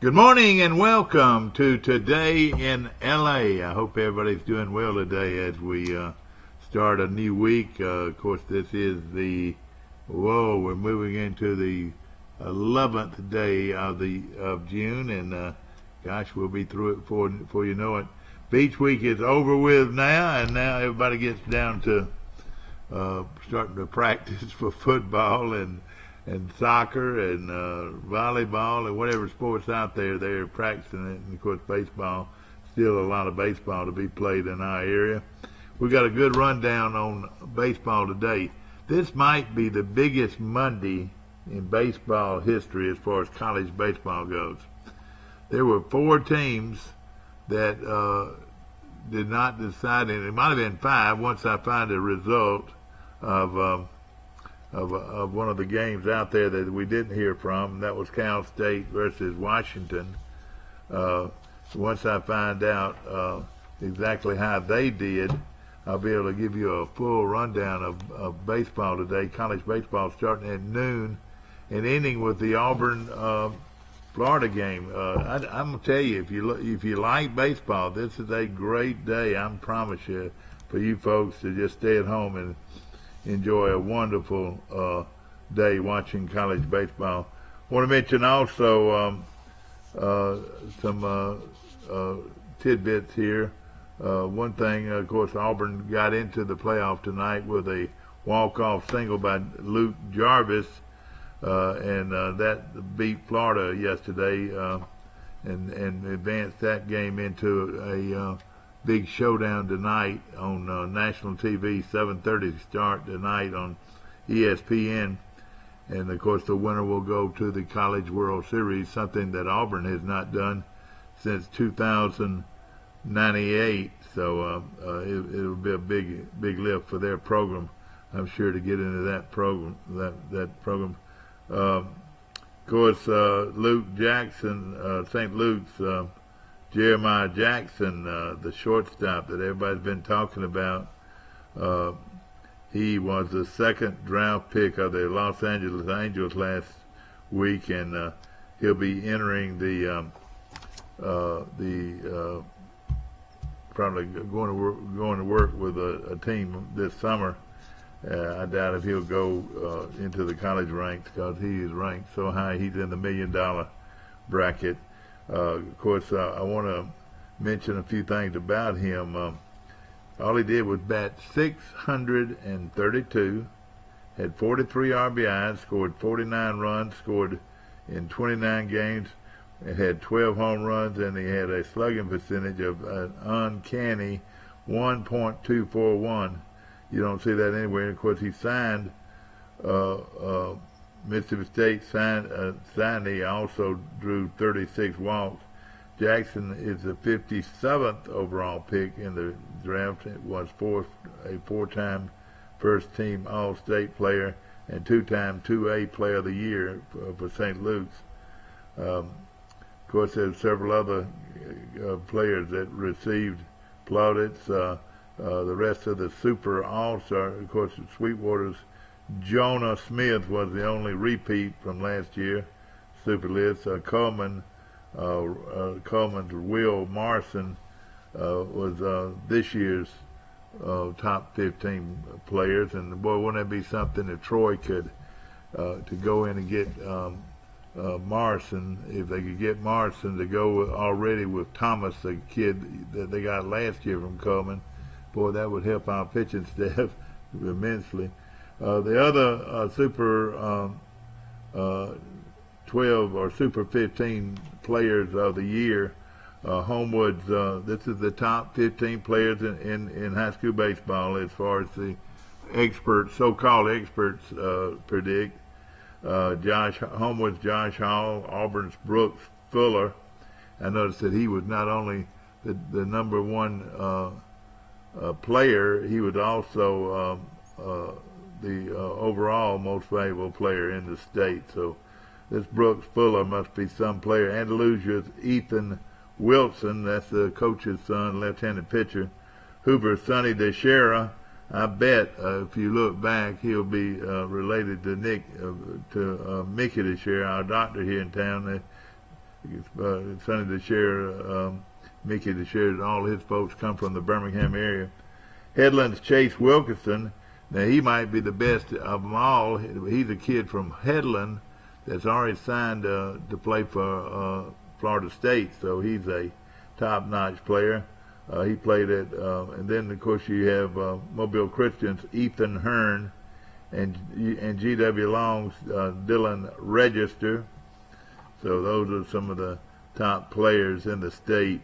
Good morning and welcome to Today in LA. I hope everybody's doing well today as we start a new week. Of course, this is we're moving into the 11th day of June, and gosh, we'll be through it before you know it. Beach week is over with now, and now everybody gets down to starting to practice for football and soccer and volleyball and whatever sports out there. They're practicing it, and of course baseball. Still a lot of baseball to be played in our area. We got a good rundown on baseball today. This might be the biggest Monday in baseball history as far as college baseball goes. There were 4 teams that did not decide, and it might have been 5 once I find a result of one of the games out there that we didn't hear from, and that was Cal State versus Washington. Once I find out exactly how they did, I'll be able to give you a full rundown of baseball today. College baseball starting at noon and ending with the Auburn Florida game. I'm gonna tell you, if you like baseball, this is a great day. I promise you, for you folks to just stay at home and enjoy a wonderful day watching college baseball. I want to mention also some tidbits here. One thing, of course, Auburn got into the playoff tonight with a walk-off single by Luke Jarvis, and that beat Florida yesterday and advanced that game into a big showdown tonight on national TV, 7:30 start tonight on ESPN. And of course the winner will go to the College World Series, something that Auburn has not done since 2098. So it'll be a big lift for their program, I'm sure, to get into that program. That program. Of course, Luke Jackson, St. Luke's Jeremiah Jackson, the shortstop that everybody's been talking about, he was the 2nd draft pick of the Los Angeles Angels last week, and he'll be entering the probably going to work with a team this summer. I doubt if he'll go into the college ranks because he is ranked so high. He's in the $1 million bracket. Of course, I want to mention a few things about him. All he did was bat 632, had 43 RBIs, scored 49 runs, scored in 29 games, and had 12 home runs, and he had a slugging percentage of an uncanny 1.241. You don't see that anywhere. And of course, he signed Mississippi State signed. He also drew 36 walks. Jackson is the 57th overall pick in the draft. It was a 4-time first-team All-State player and 2-time 2A Player of the Year for St. Luke's. Of course, there's several other players that received plaudits. The rest of the Super All-Star, of course, Sweetwater's Jonah Smith was the only repeat from last year. Super list. Coleman's Will Morrison was this year's top 15 players. And boy, wouldn't that be something if Troy could to go in and get Morrison, if they could get Morrison to go already with Thomas, the kid that they got last year from Coleman. Boy, that would help our pitching staff immensely. The other Super 12 or Super 15 players of the year, Homewood's, this is the top 15 players in high school baseball as far as the experts, so-called experts, predict. Homewood's Josh Hall, Auburn's Brooks Fuller. I noticed that he was not only the number 1 player, he was also the overall most valuable player in the state. So this Brooks Fuller must be some player. Andalusia's Ethan Wilson, that's the coach's son, left-handed pitcher. Hoover's Sonny DeShera, I bet if you look back, he'll be related to Mickey DeShera, our doctor here in town. It's funny to share, Mickey to share that all his folks come from the Birmingham area. Headland's Chase Wilkinson. Now, he might be the best of them all. He's a kid from Headland that's already signed to play for Florida State, so he's a top-notch player. He played at, and then, of course, you have Mobile Christian's Ethan Hearn and G.W. Long's Dylan Register. So those are some of the top players in the state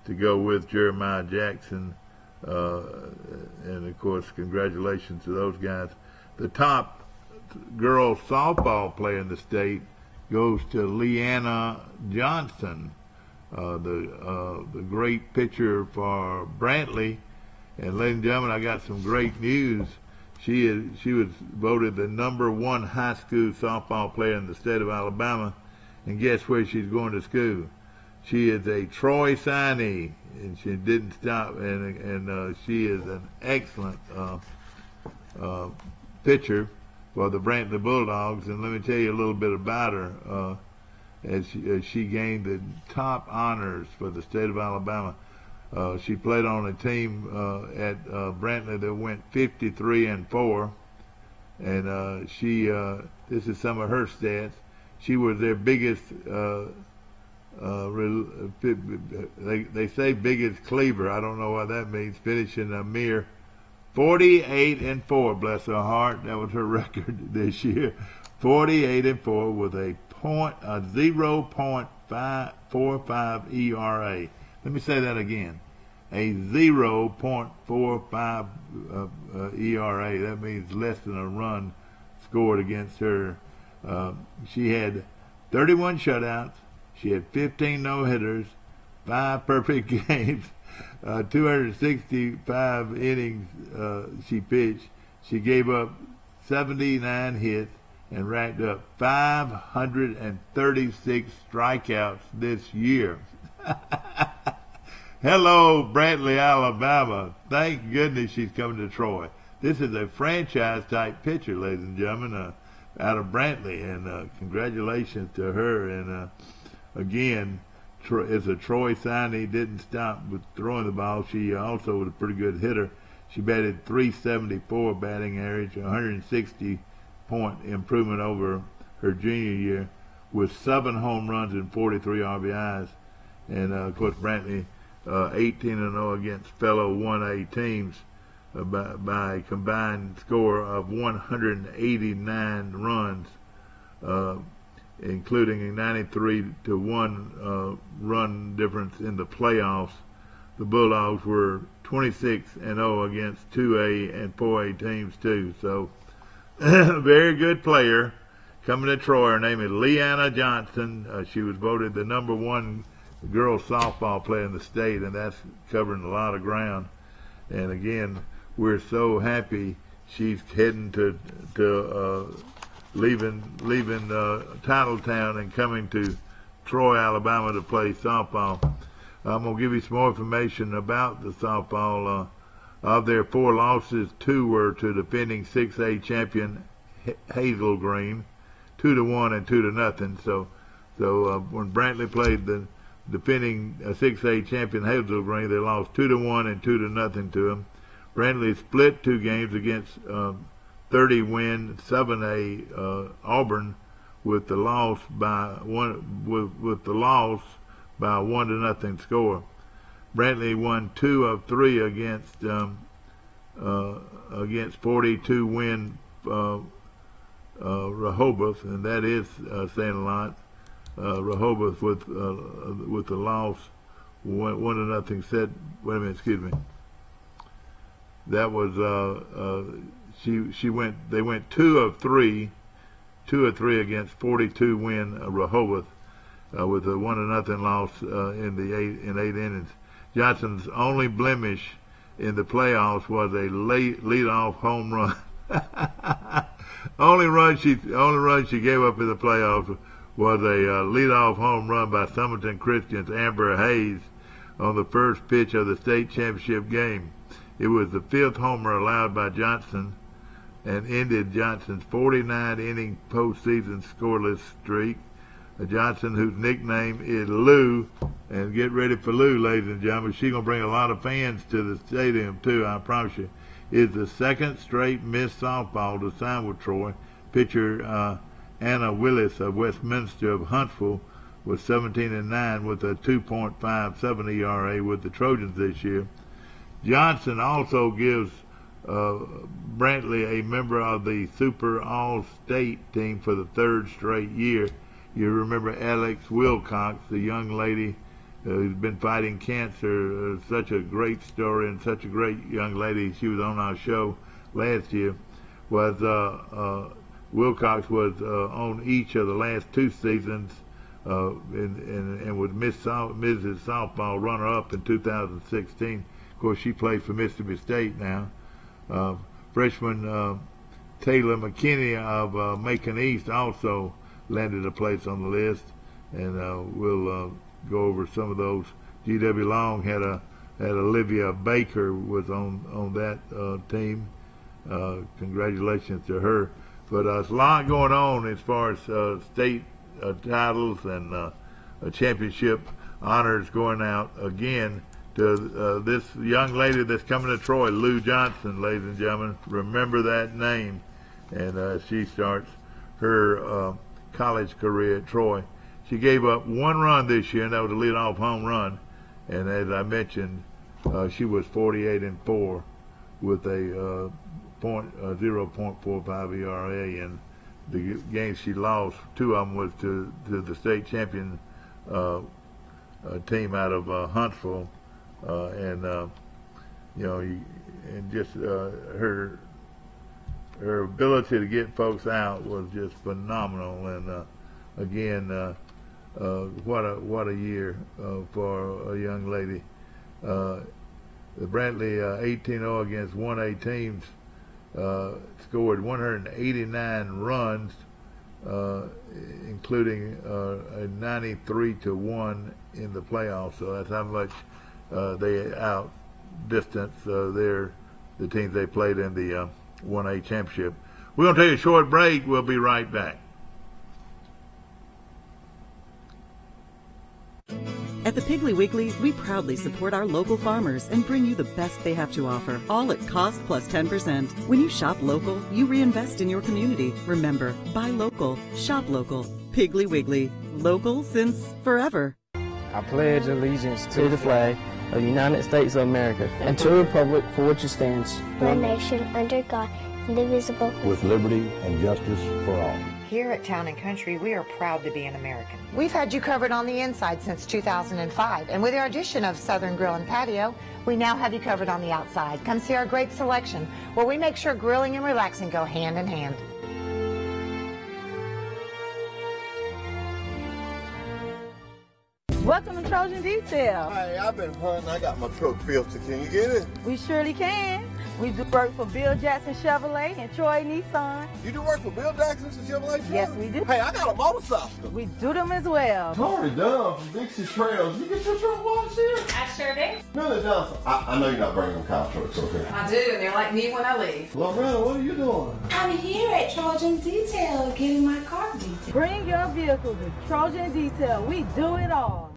to go with Jeremiah Jackson. And, of course, congratulations to those guys. The top girls softball player in the state goes to Leanna Johnson, the great pitcher for Brantley. And, ladies and gentlemen, I got some great news. She was voted the #1 high school softball player in the state of Alabama. And guess where she's going to school? She is a Troy signee, and she didn't stop. And she is an excellent pitcher for the Brantley Bulldogs. And let me tell you a little bit about her. As she gained the top honors for the state of Alabama. She played on a team at Brantley that went 53-4, and this is some of her stats. She was their biggest. They say biggest cleaver. I don't know what that means. Finishing a mere 48-4. Bless her heart. That was her record this year. 48-4 with a 0.45 ERA. Let me say that again. A 0.45 ERA. That means less than a run scored against her. She had 31 shutouts. She had 15 no-hitters, 5 perfect games, 265 innings she pitched. She gave up 79 hits and racked up 536 strikeouts this year. Hello, Brantley, Alabama. Thank goodness she's coming to Troy. This is a franchise-type pitcher, ladies and gentlemen, out of Brantley, and congratulations to her. And again, as a Troy signee, didn't stop with throwing the ball. She also was a pretty good hitter. She batted .374 batting average, 160-point improvement over her junior year, with 7 home runs and 43 RBIs. And of course, Brantley 18-0 against fellow 1A teams by a combined score of 189 runs, including a 93-1 run difference in the playoffs. The Bulldogs were 26-0 against 2A and 4A teams too. So, very good player coming to Troy. Her name is Leanna Johnson. She was voted the #1 girls softball player in the state, and that's covering a lot of ground. And again, we're so happy she's heading to leaving Titletown and coming to Troy, Alabama to play softball. I'm going to give you some more information about the softball. Of their 4 losses, 2 were to defending 6A champion Hazel Green, 2-1 and 2-0. So when Brantley played the defending 6A champion Hazel Green, they lost 2-1 and 2-0 to them. Brantley split 2 games against 30-win 7A Auburn with the loss by 1-0 score. Brantley won 2 of 3 against 42-win Rehoboth, and that is saying a lot. Rehoboth with the loss, 1-0 set. Wait a minute, excuse me. That was They went 2 of 3 against 42-win Rehoboth with a 1-0 loss in 8 innings. Johnson's only blemish in the playoffs was a lead-off home run. only run she gave up in the playoffs was a lead-off home run by Summerton Christian's Amber Hayes on the first pitch of the state championship game. It was the 5th homer allowed by Johnson and ended Johnson's 49-inning postseason scoreless streak. Johnson, whose nickname is Lou. And get ready for Lou, ladies and gentlemen. She's going to bring a lot of fans to the stadium, too, I promise you. Is the second straight Miss Softball to sign with Troy. Pitcher Anna Willis of Westminster of Huntsville was 17-9 with a 2.57 ERA with the Trojans this year. Johnson also gives Brantley a member of the Super All-State team for the third straight year. You remember Alex Wilcox, the young lady who's been fighting cancer. Such a great story and such a great young lady. She was on our show last year. Wilcox was on each of the last two seasons and was Mrs. Softball runner-up in 2016. Of course, she plays for Mississippi State now. Freshman Taylor McKinney of Macon East also landed a place on the list, and we'll go over some of those. G.W. Long had Olivia Baker was on that team. Congratulations to her. But there's a lot going on as far as state titles and championship honors going out again to this young lady that's coming to Troy, Lou Johnson, ladies and gentlemen. Remember that name. And she starts her college career at Troy. She gave up one run this year, and that was a leadoff home run. And as I mentioned, she was 48-4 with a 0.45 ERA, and the games she lost, two of them was to the state champion team out of Huntsville, and just her ability to get folks out was just phenomenal. And again, what a year for a young lady. The Brantley 18-0 against 1A teams. Scored 189 runs, including a 93-1 in the playoffs. So that's how much they outdistanced the teams they played in the 1A championship. We're going to take a short break. We'll be right back. At the Piggly Wiggly, we proudly support our local farmers and bring you the best they have to offer, all at cost plus 10%. When you shop local, you reinvest in your community. Remember, buy local, shop local. Piggly Wiggly, local since forever. I pledge allegiance to the flag of the United States of America and to the republic for which it stands, one nation under God, indivisible, with liberty and justice for all. Here at Town & Country, we are proud to be an American. We've had you covered on the inside since 2005, and with our addition of Southern Grill and Patio, we now have you covered on the outside. Come see our great selection, where we make sure grilling and relaxing go hand in hand. Welcome to Trojan Detail. Hey, I've been hunting. I got my truck filtered. Can you get it? We surely can. We do work for Bill Jackson Chevrolet and Troy Nissan. You do work for Bill Jackson Chevrolet? Yes, we do. Hey, I got a motorcycle. We do them as well. Tori Dunn from Dixie Trails. You get your truck washed here? I sure do. Millie Johnson. I know you're not bringing them cow trucks, okay? I do, and they're like me when I leave. Loretta, what are you doing? I'm here at Trojan Detail getting my car detailed. Bring your vehicle to Trojan Detail. We do it all.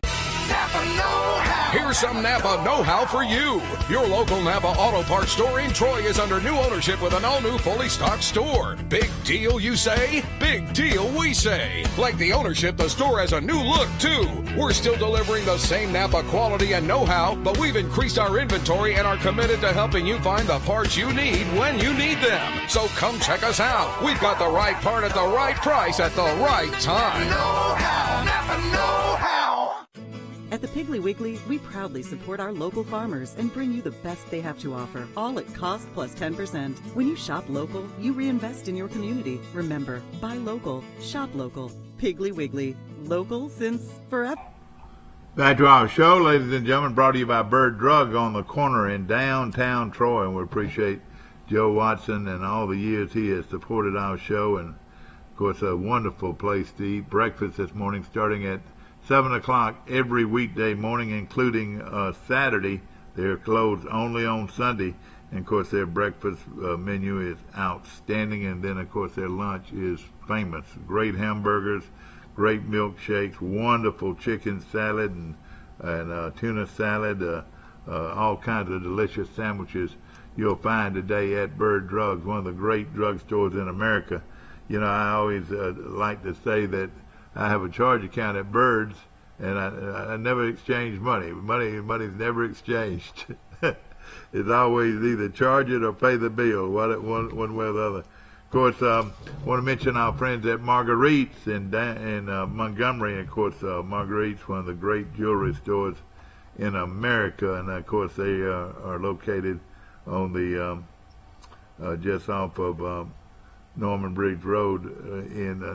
Napa know-how. Here's some Napa know-how for you. Your local Napa Auto Parts store in Troy is under new ownership with an all-new fully stocked store. Big deal, you say? Big deal, we say. Like the ownership, the store has a new look, too. We're still delivering the same Napa quality and know-how, but we've increased our inventory and are committed to helping you find the parts you need when you need them. So come check us out. We've got the right part at the right price at the right time. Know-how, Napa know-how. At the Piggly Wiggly, we proudly support our local farmers and bring you the best they have to offer, all at cost plus 10%. When you shop local, you reinvest in your community. Remember, buy local, shop local. Piggly Wiggly, local since forever. Back to our show, ladies and gentlemen, brought to you by Bird Drug on the corner in downtown Troy. And we appreciate Joe Watson and all the years he has supported our show. And, of course, a wonderful place to eat breakfast this morning, starting at 7 o'clock every weekday morning, including Saturday. They're closed only on Sunday. And, of course, their breakfast menu is outstanding. And then, of course, their lunch is famous. Great hamburgers, great milkshakes, wonderful chicken salad and tuna salad, all kinds of delicious sandwiches you'll find today at Bird Drugs, one of the great drugstores in America. You know, I always like to say that I have a charge account at Bird's, and I never exchange money. Money's never exchanged. It's always either charge it or pay the bill, one way or the other. Of course, I want to mention our friends at Marguerite's in Montgomery. Of course, Marguerite's, one of the great jewelry stores in America, and of course they are located on the just off of Norman Bridge Road,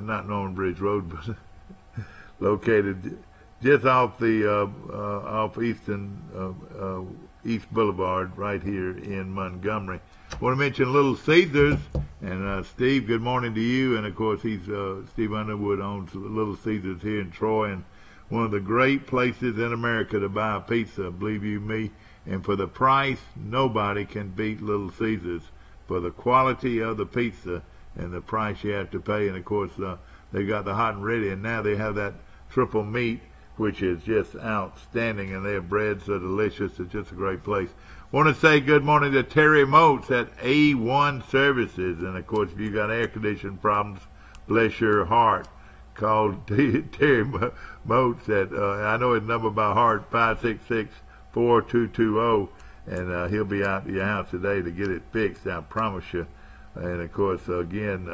not Norman Bridge Road, but located just off the off East Boulevard, right here in Montgomery. I want to mention Little Caesars, and Steve, good morning to you. And of course, Steve Underwood owns Little Caesars here in Troy, and one of the great places in America to buy a pizza, believe you me. And for the price, nobody can beat Little Caesars for the quality of the pizza and the price you have to pay. And of course, they got the hot and ready, and now they have that triple meat, which is just outstanding, and their breads are delicious. It's just a great place. Want to say good morning to Terry Moats at A1 Services, and of course, if you got air conditioning problems, bless your heart, call Terry Moats at I know his number by heart, 566-4220, and he'll be out to your house today to get it fixed, I promise you. And of course, again,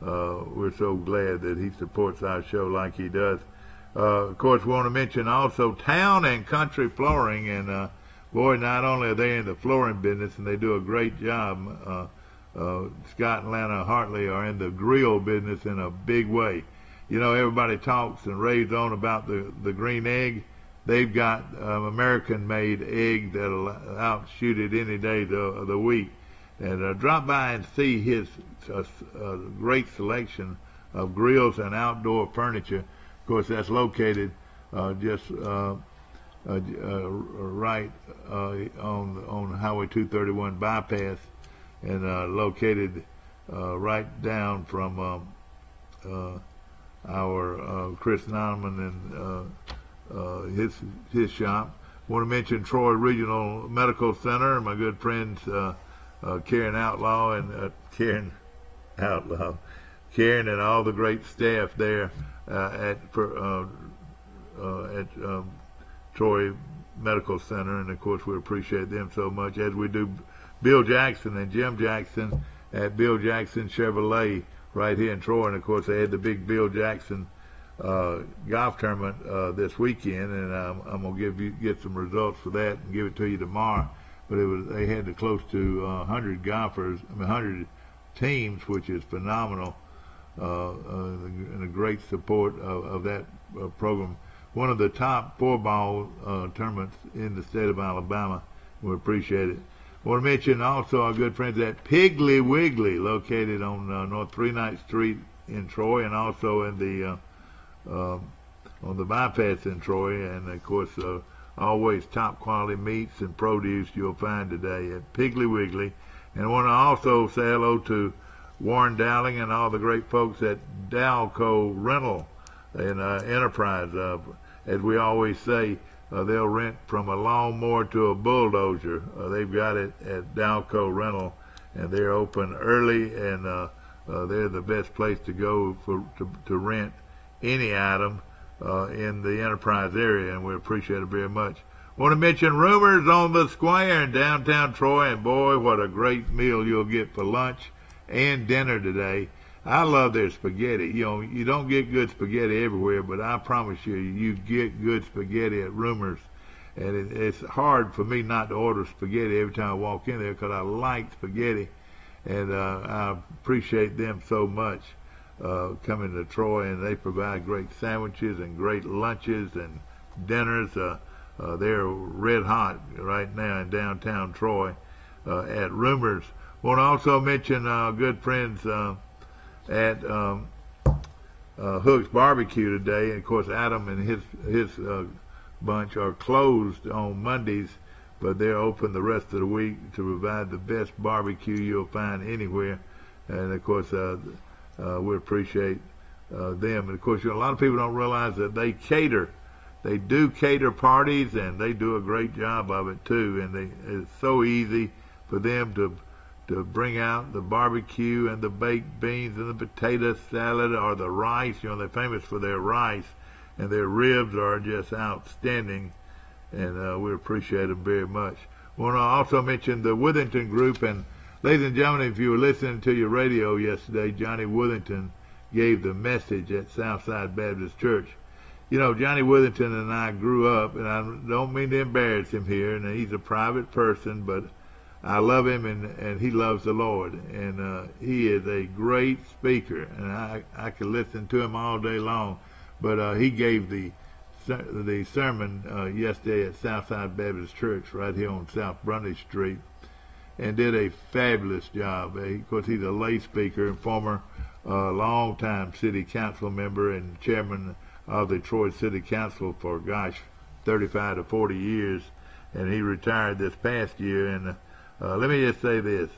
we're so glad that he supports our show like he does. Of course, we want to mention also Town and Country Flooring, and boy, not only are they in the flooring business, and they do a great job, Scott and Lana Hartley are in the grill business in a big way. You know, everybody talks and raves on about the green egg. They've got American-made egg that'll outshoot it any day of the week. And drop by and see his great selection of grills and outdoor furniture. Of course, that's located just right on Highway 231 bypass, and located right down from our Chris Nauman and his shop. I want to mention Troy Regional Medical Center, my good friends Karen Outlaw and Karen and all the great staff there at Troy Medical Center, and of course we appreciate them so much, as we do Bill Jackson and Jim Jackson at Bill Jackson Chevrolet right here in Troy. And of course they had the big Bill Jackson golf tournament this weekend, and I'm gonna get some results for that and give it to you tomorrow. But they had close to 100 golfers, 100 teams, which is phenomenal, and a great support of that program. One of the top 4-ball tournaments in the state of Alabama. We appreciate it. I want to mention also our good friends at Piggly Wiggly, located on North 39th Street in Troy, and also in the on the bypass in Troy. And of course, always top quality meats and produce you'll find today at Piggly Wiggly. And I want to also say hello to Warren Dowling and all the great folks at Dalco Rental and Enterprise. As we always say, they'll rent from a lawnmower to a bulldozer. They've got it at Dalco Rental, and they're open early, and they're the best place to go to rent any item in the Enterprise area, and we appreciate it very much. I want to mention Rumors on the Square in downtown Troy, and boy, what a great meal you'll get for lunch and dinner today. I love their spaghetti. You know, you don't get good spaghetti everywhere, but I promise you, you get good spaghetti at Rumors. And it's hard for me not to order spaghetti every time I walk in there, because I like spaghetti, and I appreciate them so much coming to Troy, and they provide great sandwiches and great lunches and dinners. They're red hot right now in downtown Troy at Rumors. Want to also mention good friends at Hook's Barbecue today. And of course, Adam and his bunch are closed on Mondays, but they're open the rest of the week to provide the best barbecue you'll find anywhere. And of course, we appreciate them. And of course, a lot of people don't realize that they cater. They do cater parties, and they do a great job of it too. And it's so easy for them to bring out the barbecue and the baked beans and the potato salad or the rice. You know, they're famous for their rice, and their ribs are just outstanding, and we appreciate them very much. I want to also mention the Withington Group, and ladies and gentlemen, if you were listening to your radio yesterday, Johnny Withington gave the message at Southside Baptist Church. You know, Johnny Withington and I grew up, and I don't mean to embarrass him here, and he's a private person, but I love him, and he loves the Lord, and he is a great speaker, and I could listen to him all day long. But he gave the sermon yesterday at Southside Baptist Church right here on South Brundage Street, and did a fabulous job. Of course, he's a lay speaker and former long-time city council member and chairman of the Troy City Council for, 35 to 40 years, and he retired this past year. And let me just say this.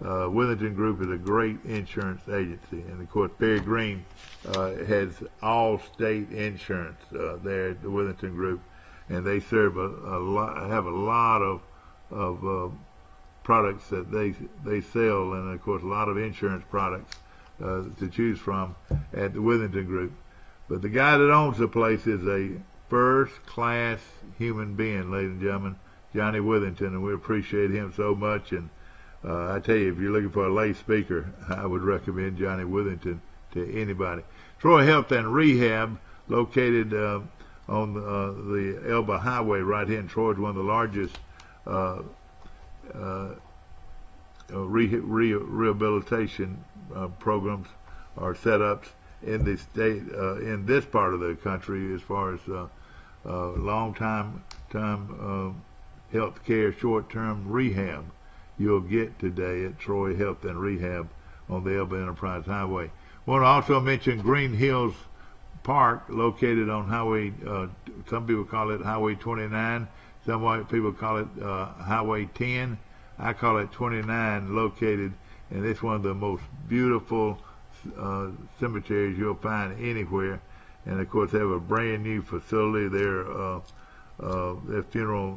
Withington Group is a great insurance agency, and of course Perry Green has all state insurance there at the Withington Group, and they serve have a lot of products that they sell, and of course a lot of insurance products to choose from at the Withington Group. But the guy that owns the place is a first-class human being, ladies and gentlemen, Johnny Withington, and we appreciate him so much. And I tell you, if you're looking for a lay speaker, I would recommend Johnny Withington to anybody. Troy Health and Rehab, located on the Elba Highway right here in Troy, is one of the largest rehabilitation programs or setups in the state, in this part of the country, as far as long-time health care, short-term rehab you'll get today at Troy Health and Rehab on the Elba Enterprise Highway. I want to also mention Green Hills Park, located on Highway, some people call it Highway 29, some white people call it Highway 10. I call it 29, located, and it's one of the most beautiful cemeteries you'll find anywhere. And of course, they have a brand new facility there. Their funeral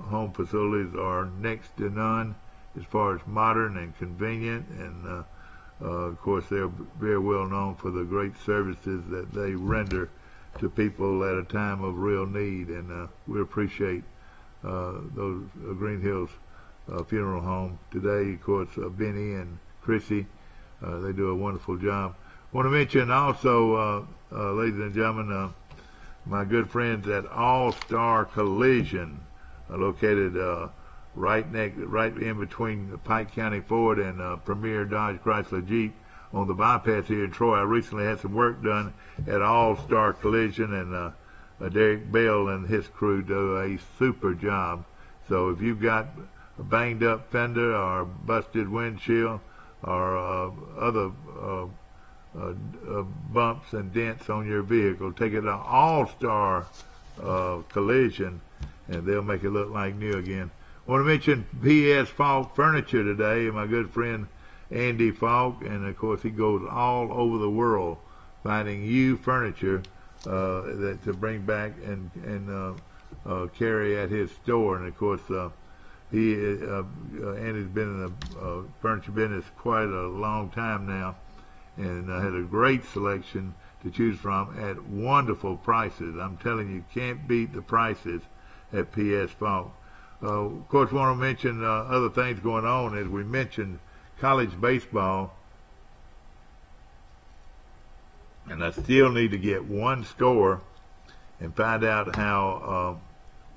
home facilities are next to none as far as modern and convenient, and of course they're very well known for the great services that they render to people at a time of real need, and we appreciate those Green Hills Funeral Home today. Of course, Benny and Chrissy, they do a wonderful job. I want to mention also, ladies and gentlemen, my good friends at All Star Collision, located right in between Pike County Ford and Premier Dodge Chrysler Jeep on the bypass here in Troy. I recently had some work done at All Star Collision, and Derek Bell and his crew do a super job. So if you've got a banged up fender or busted windshield or other bumps and dents on your vehicle, take it to All Star Collision, and they'll make it look like new again. I want to mention P.S. Falk Furniture today, my good friend Andy Falk, and of course he goes all over the world finding you furniture that to bring back and carry at his store. And of course Andy's been in the furniture business quite a long time now, and had a great selection to choose from at wonderful prices. I'm telling you, can't beat the prices at P.S. Falk. Of course, we want to mention other things going on. As we mentioned, college baseball, and I still need to get one score and find out how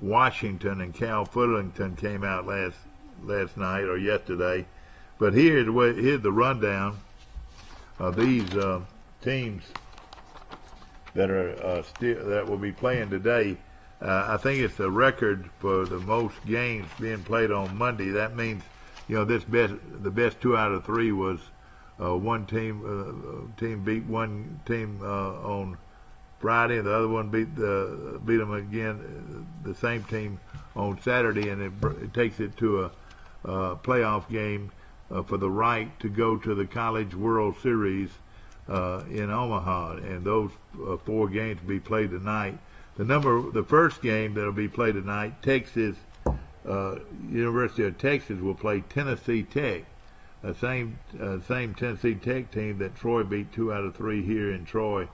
Washington and Cal Fullerton came out last night or yesterday. But here's the rundown of these teams that are that will be playing today. I think it's the record for the most games being played on Monday. That means, the best 2 out of 3 was one team beat one team on Friday, and the other one beat them again, the same team on Saturday, and it takes it to a playoff game for the right to go to the College World Series in Omaha, and those 4 games will be played tonight. The first game that'll be played tonight, Texas, University of Texas will play Tennessee Tech, the same Tennessee Tech team that Troy beat 2 out of 3 here in Troy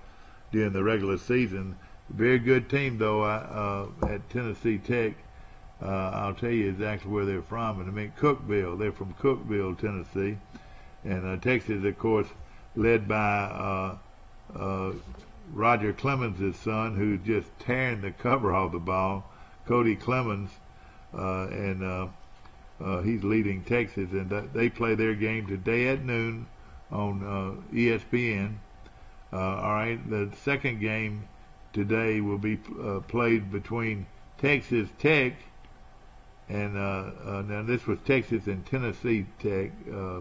during the regular season. Very good team though at Tennessee Tech. I'll tell you exactly where they're from in a minute. Cookeville. They're from Cookeville, Tennessee, and Texas, of course, led by Roger Clemens' son, who's just tearing the cover off the ball, Cody Clemens, and he's leading Texas, and they play their game today at noon on ESPN. All right, the second game today will be played between Texas Tech and now this was Texas and Tennessee Tech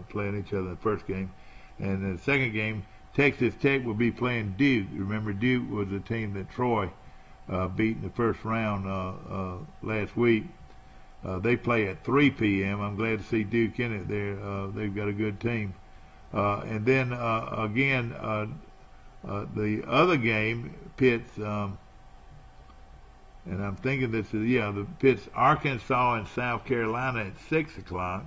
playing each other in the first game, and in the second game, Texas Tech will be playing Duke. Remember, Duke was the team that Troy beat in the first round last week. They play at 3 p.m. I'm glad to see Duke in it there. They've got a good team. And then, again, the other game, Pitt's, and I'm thinking this is, the Pitt's Arkansas and South Carolina at 6 o'clock.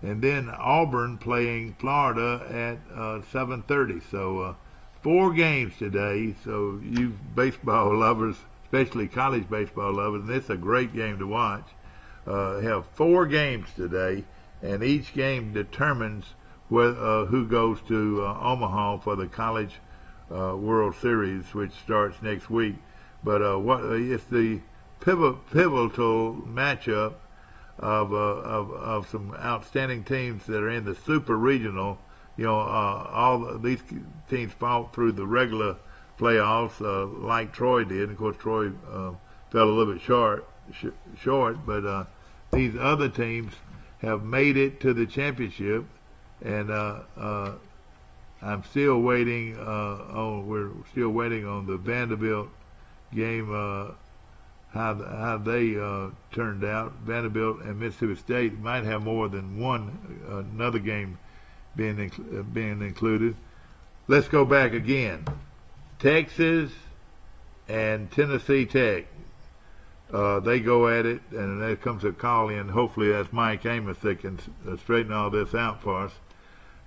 And then Auburn playing Florida at 7:30. So 4 games today. So you baseball lovers, especially college baseball lovers, and it's a great game to watch. Have 4 games today, and each game determines who goes to Omaha for the College World Series, which starts next week. But it's the pivotal matchup of some outstanding teams that are in the Super Regional. All these teams fought through the regular playoffs like Troy did. Of course, Troy fell a little bit short, but these other teams have made it to the championship, and I'm still waiting we're still waiting on the Vanderbilt game, how they turned out. Vanderbilt and Mississippi State might have more than another game being included. Let's go back again. Texas and Tennessee Tech. They go at it, and there comes a call in. Hopefully that's Mike Amos that can straighten all this out for us.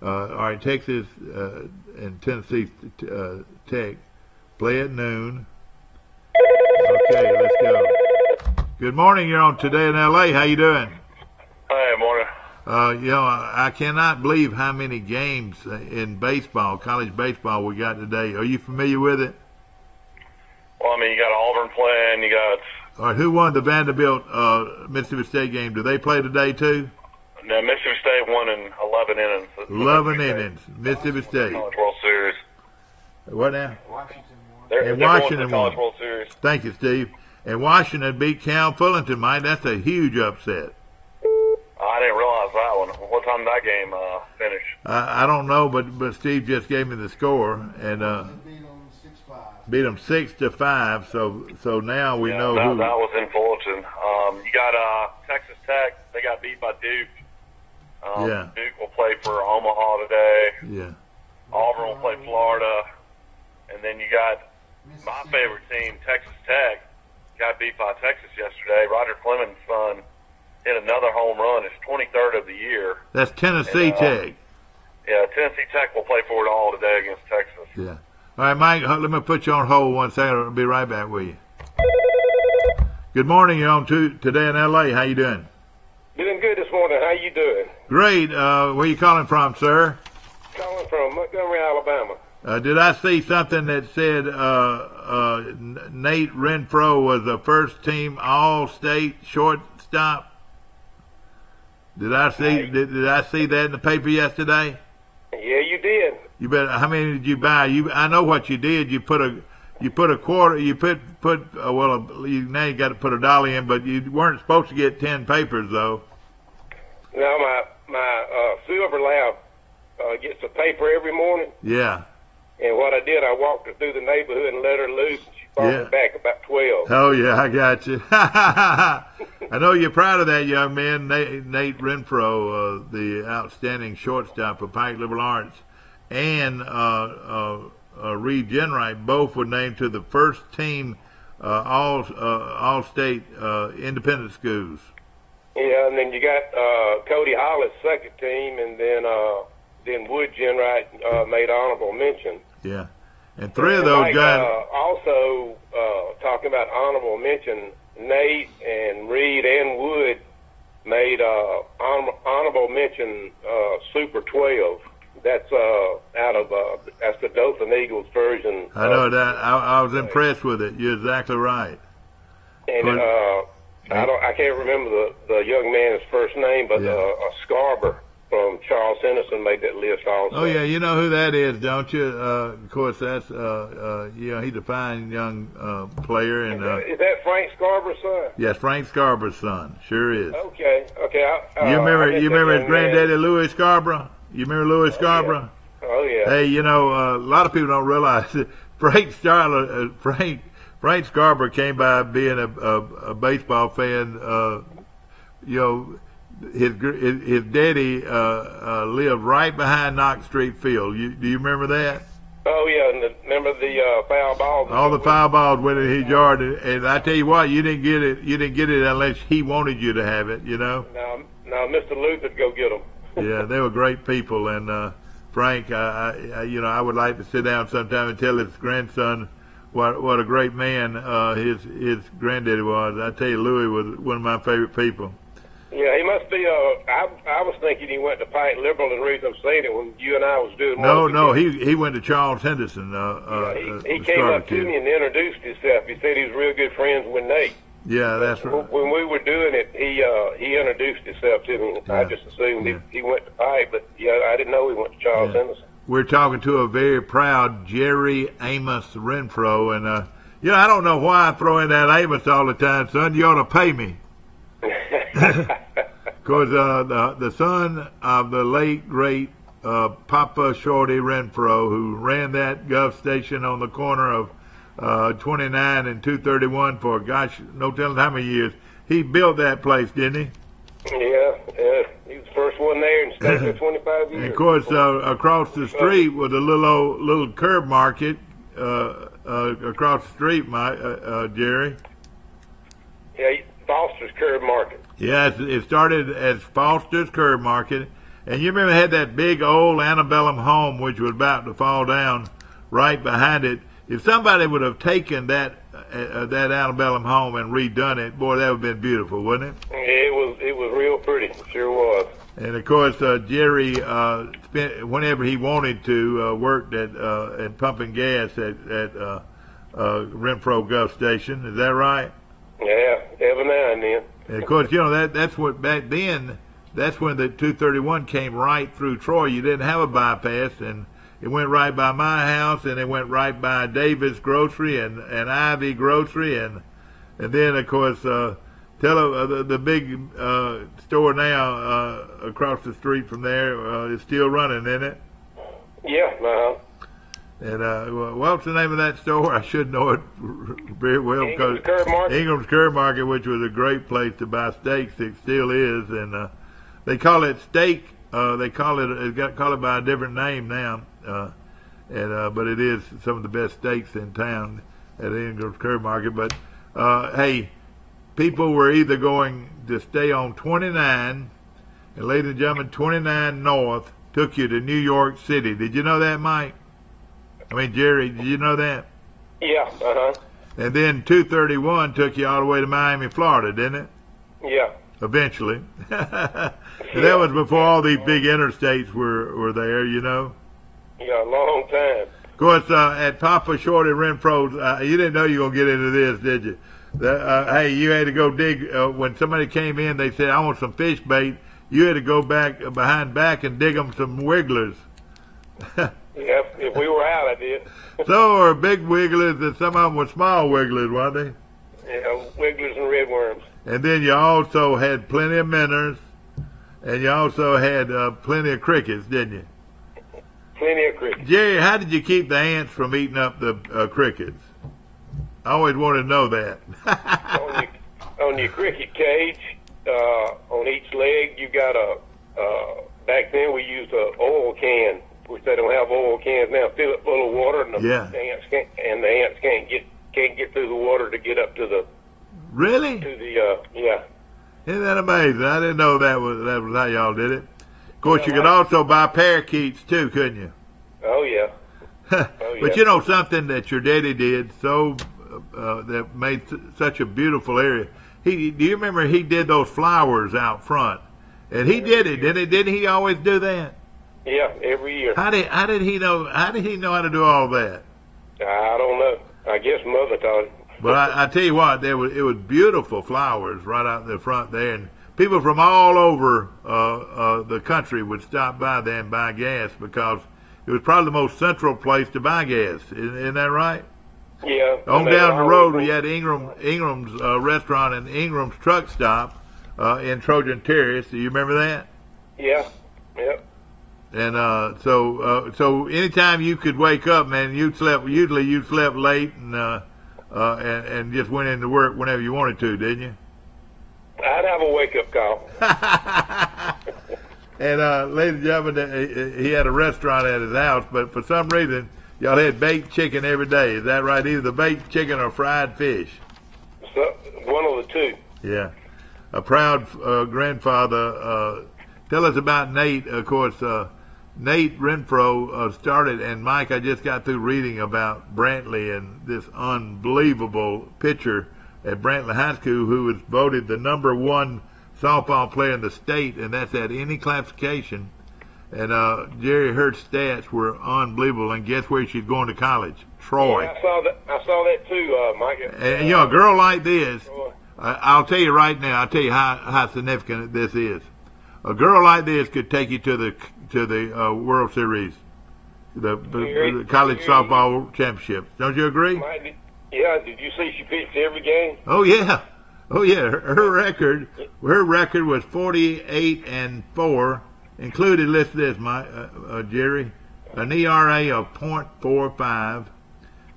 All right, Texas and Tennessee Tech play at noon. Okay, let's go. Good morning. You're on Today in L.A. How you doing? Hey, morning. I cannot believe how many games in baseball, college baseball, we got today. Are you familiar with it? Well, I mean, you got Auburn playing. You got. All right, who won the Vanderbilt Mississippi State game? Do they play today too? No, Mississippi State won in 11 innings. 11 innings. Mississippi State. College World Series. What now? Washington Washington College won. World Series. Thank you, Steve. And Washington beat Cal Fullerton, Mike. That's a huge upset. I didn't realize that one. What time did that game finish? I don't know, but Steve just gave me the score, and beat them 6-5. So now we know who. That was in Fullerton. You got Texas Tech. They got beat by Duke. Duke will play for Omaha today. Yeah. Auburn will play Florida, and then you got my favorite team, Texas Tech. Got beat by Texas yesterday. Roger Clemens' son hit another home run. It's 23rd of the year. That's Tennessee Tech. Yeah, Tennessee Tech will play for it all today against Texas. Yeah. All right, Mike, let me put you on hold 1 second. I'll be right back with you. Good morning. You're on Today in L.A. How you doing? Doing good this morning. How you doing? Great. Where you calling from, sir? Calling from Montgomery, Alabama. Did I see something that said Nate Renfro was a first-team All-State shortstop? Did I see that in the paper yesterday? Yeah, you did. You bet. How many did you buy? I know what you did. You put a quarter. You put now you got to put $1 in, but you weren't supposed to get 10 papers though. No, my Silver Lab gets a paper every morning. Yeah. And what I did, I walked her through the neighborhood and let her loose. And she brought me back about 12. Oh yeah, I got you. I know you're proud of that young man, Nate Renfro, the outstanding shortstop for Pike Liberal Arts. and Reed Jenright both were named to the first team all-state independent schools. Yeah, and then you got Cody Hollis' second team, and then Wood Jenright made honorable mention. Yeah, and three of those guys. Also, talking about honorable mention, Nate and Reed and Wood made honorable mention Super 12. That's that's the Dothan Eagles version. I know that. I was impressed with it. You're exactly right. And I can't remember the young man's first name, but Scarborough from Charles Henderson made that list also. Oh yeah, you know who that is, don't you? Of course, that's he's a fine young player. And is that Frank Scarborough's son? Yes, Frank Scarborough's son. Sure is. Okay. You remember his granddaddy Louis Scarborough? You remember Louis Scarborough? Yeah. Oh yeah. Hey, you know, a lot of people don't realize that Frank Scarborough came by being a baseball fan. You know, his daddy lived right behind Knox Street Field. Do you remember that? Oh yeah, and remember the foul balls? All the foul balls went in his yard, and I tell you what, you didn't get it. You didn't get it unless he wanted you to have it. You know. Now Mr. Luther'd go get them. Yeah, they were great people, and Frank, I would like to sit down sometime and tell his grandson what a great man his granddaddy was. I tell you, Louis was one of my favorite people. Yeah, he must be. I was thinking he went to Pike Liberal, and the reason I'm saying it, when you and I was doing. No, he went to Charles Henderson. He came up to me and introduced himself. He said he was real good friends with Nate. Yeah, that's right. When we were doing it, he introduced himself to me. Yeah. I just assumed he went to Pike, but I didn't know he went to Charles Henderson. We're talking to a very proud Jerry Amos Renfro, and I don't know why I throw in that Amos all the time, son. You ought to pay me. Because the son of the late, great Papa Shorty Renfro, who ran that Gulf station on the corner of 29 and 231 for, gosh, no telling how many years. He built that place, didn't he? Yeah, he was the first one there and stayed there 25 years. And of course, across the street was a little curb market across the street, Jerry. Yeah, Foster's Curb Market. Yeah, it started as Foster's Curb Market. And you remember it had that big old antebellum home which was about to fall down right behind it. If somebody would have taken that antebellum home and redone it, boy, that would have been beautiful, wouldn't it? It was real pretty. It sure was. And of course, Jerry spent whenever he wanted to worked at pumping gas at Renfro Gulf Station. Is that right? Yeah, every now and then. And of course, that's what back then. That's when the 231 came right through Troy. You didn't have a bypass, and it went right by my house, and it went right by Davis Grocery and Ivy Grocery, and then of course the big store now across the street from there is still running, isn't it? Yeah. And what's the name of that store? I should know it very well. Ingram's Curb Market. Ingram's Curb Market, which was a great place to buy steaks. It still is, and they call it steak. They call it by a different name now. But it is some of the best steaks in town at Ingram's Curb Market. But hey, people were either going to stay on 29, and ladies and gentlemen, 29 North took you to New York City. Did you know that, Mike? I mean, Jerry, did you know that? Yeah. And then 231 took you all the way to Miami, Florida, didn't it? Yeah. Eventually. And that was before all these big interstates were there, you know. Yeah, a long time. Of course, at Papa Shorty Renfro's, you didn't know you were going to get into this, did you? Hey, you had to go dig. When somebody came in, they said, I want some fish bait. You had to go behind back and dig them some wigglers. Yep, if we were out, I did. Some were big wigglers and some of them were small wigglers, weren't they? Yeah, wigglers and redworms. And then you also had plenty of minnows, and you also had plenty of crickets, didn't you? Plenty of crickets. Jerry, how did you keep the ants from eating up the crickets? I always wanted to know that. on your cricket cage, on each leg, you got back then we used an oil can, which they don't have oil Yeah. The ants can't get through the water to get up to the. Really? To the yeah. Isn't that amazing? I didn't know that was how y'all did it. Of course, you could also buy parakeets too, couldn't you? Oh yeah. But you know something that your daddy did that made such a beautiful area. Do you remember he did those flowers out front? And he did it, didn't he always do that? Yeah, every year. How did he know how to do all that? I don't know. I guess Mother taught him. But I tell you what, it was beautiful flowers right out in the front there, and people from all over the country would stop by there and buy gas because it was probably the most central place to buy gas. Isn't that right? Yeah. On down the road, we had Ingram's restaurant and Ingram's truck stop in Trojan Terrace. Do you remember that? Yeah. Yep. And so anytime you could wake up, man, you slept late and just went into work whenever you wanted to, didn't you? I'd have a wake-up call. And ladies and gentlemen, he had a restaurant at his house, but for some reason, y'all had baked chicken every day. Is that right? Either the baked chicken or fried fish. So, one of the two. Yeah. A proud grandfather. Tell us about Nate. Of course, Nate Renfro started, and Mike, I just got through reading about Brantley and this unbelievable pitcher at Brantley High School who was voted the #1 softball player in the state, and that's at any classification. And Jerry Hurt's stats were unbelievable. And guess where she's going to college? Troy. Yeah, I saw that too, Mike. And a girl like this, I'll tell you right now. I'll tell you how significant this is. A girl like this could take you to the World Series, the college softball championship. Don't you agree? Yeah. Did you see she pitched every game? Oh yeah. Her record was 48-4. Included, listen to this, Jerry, an ERA of .45.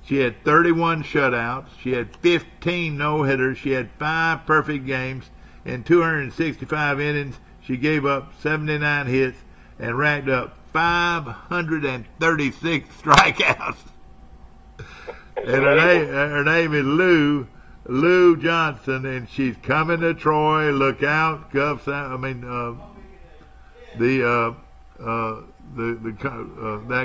She had 31 shutouts. She had 15 no-hitters. She had 5 perfect games in 265 innings. She gave up 79 hits and racked up 536 strikeouts. And her name is Lou Johnson, and she's coming to Troy. Look out, Guff. That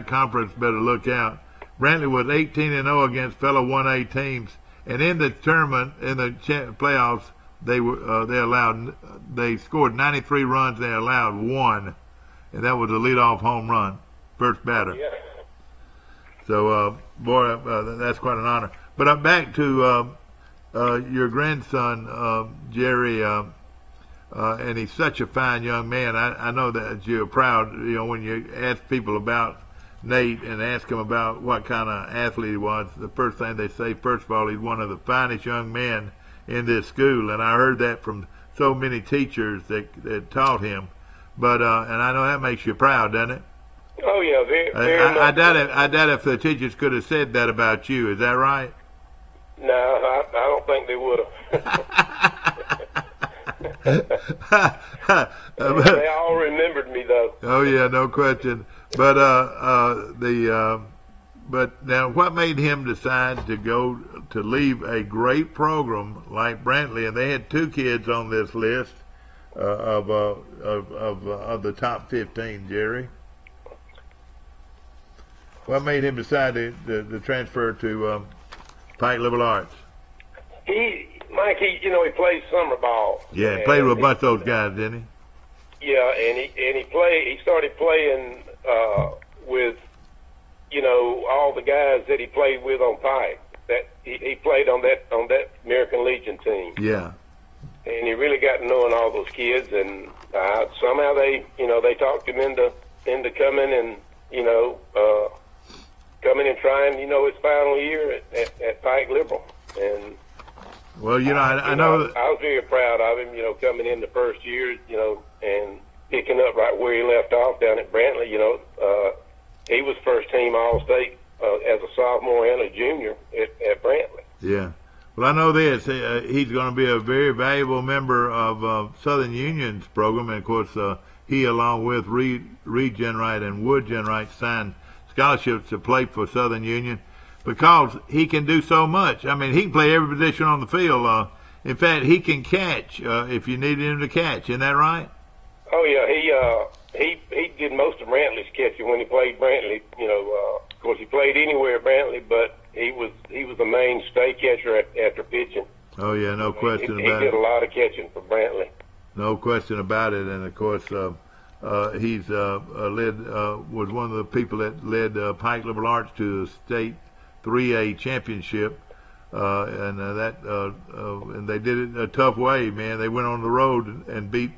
conference better look out. Brantley was 18-0 against fellow 1A teams, and in the tournament, in the playoffs, they scored 93 runs. They allowed 1, and that was a leadoff home run, first batter. Yeah. So, that's quite an honor. But back to your grandson, Jerry. And he's such a fine young man. I know that you're proud, when you ask people about Nate and ask them about what kind of athlete he was, the first thing they say, first of all, he's one of the finest young men in this school. And I heard that from so many teachers that taught him. But, and I know that makes you proud, doesn't it? Oh, yeah, very much. I doubt if the teachers could have said that about you. Is that right? No, I don't think they would have. They all remembered me, though. Oh yeah, no question. But but now, what made him decide to leave a great program like Brantley? And they had 2 kids on this list of the top 15. Jerry, what made him decide to transfer to Pike Liberal Arts? Mike, he played summer ball. Yeah, he played with a bunch of those guys, didn't he? Yeah, and he started playing with, all the guys that he played with on Pike. That he played on that American Legion team. Yeah. And he really got to knowing all those kids, and somehow they talked him into coming and coming and trying, his final year at Pike Liberal. And well, I know that I was very proud of him, coming in the first year, and picking up right where he left off down at Brantley. He was first team All-State as a sophomore and a junior at Brantley. Yeah. Well, I know this. He's going to be a very valuable member of Southern Union's program, and of course, he, along with Reed Genwright and Wood Genwright, signed scholarships to play for Southern Union. because he can do so much. I mean, he can play every position on the field. In fact, he can catch if you needed him to catch. Isn't that right? Oh yeah, he did most of Brantley's catching when he played Brantley. Of course, he played anywhere at Brantley, but he was the mainstay catcher after pitching. Oh yeah, no question he about it. He did a lot of catching for Brantley. No question about it, and of course, he's was one of the people that led Pike Liberal Arts to the state 3A championship, and they did it a tough way, man. They went on the road and beat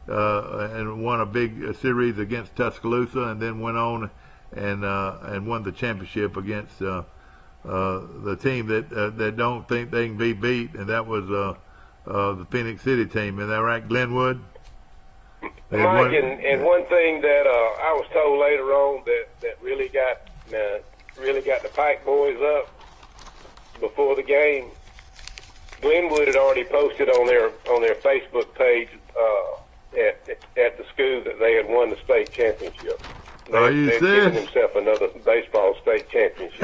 and won a big series against Tuscaloosa, and then went on and won the championship against the team that don't think they can be beat, and that was the Phoenix City team. Is that right, Glenwood? Mike, and one thing that I was told later on that really got the Pike boys up before the game, Glenwood had already posted on their Facebook page at the school that they had won the state championship. They've given themselves another baseball state championship.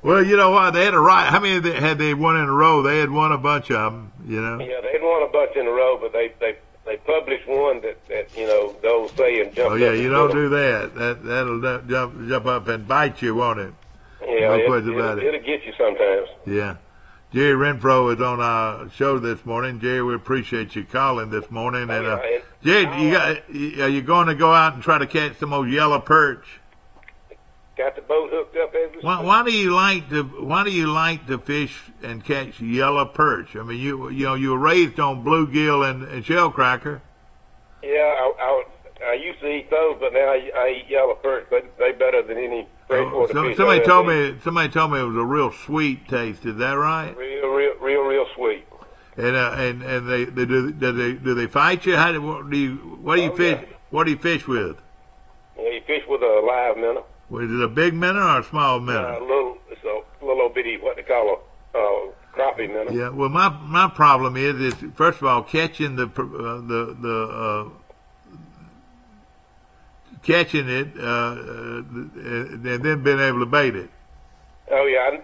Well, you know what? They had a right. How many had they won in a row? They had won a bunch of them. Yeah, they had won a bunch in a row, but they published one that the old saying jumped. Oh yeah, up you don't do that. That'll jump up and bite you, won't it? Yeah, no question about it. It'll get you sometimes. Yeah. Jerry Renfro is on our show this morning. Jerry, we appreciate you calling this morning. And Jerry, are you going to go out and try to catch some old yellow perch? Got the boat hooked up as we speak. Why do you like to fish and catch yellow perch? I mean, you were raised on bluegill and shellcracker. Yeah, I used to eat those, but now I eat yellow perch. They better than any freshwater fish. Somebody told me it was a real sweet taste. Is that right? Real sweet. And do they fight you? What do you fish? Yeah. What do you fish with? Yeah, you fish with a live minnow. Was it a big minnow or a small minnow? It's a little bitty, what they call a crappie minnow. Yeah. Well, my problem is first of all catching catching it and then being able to bait it. Oh yeah,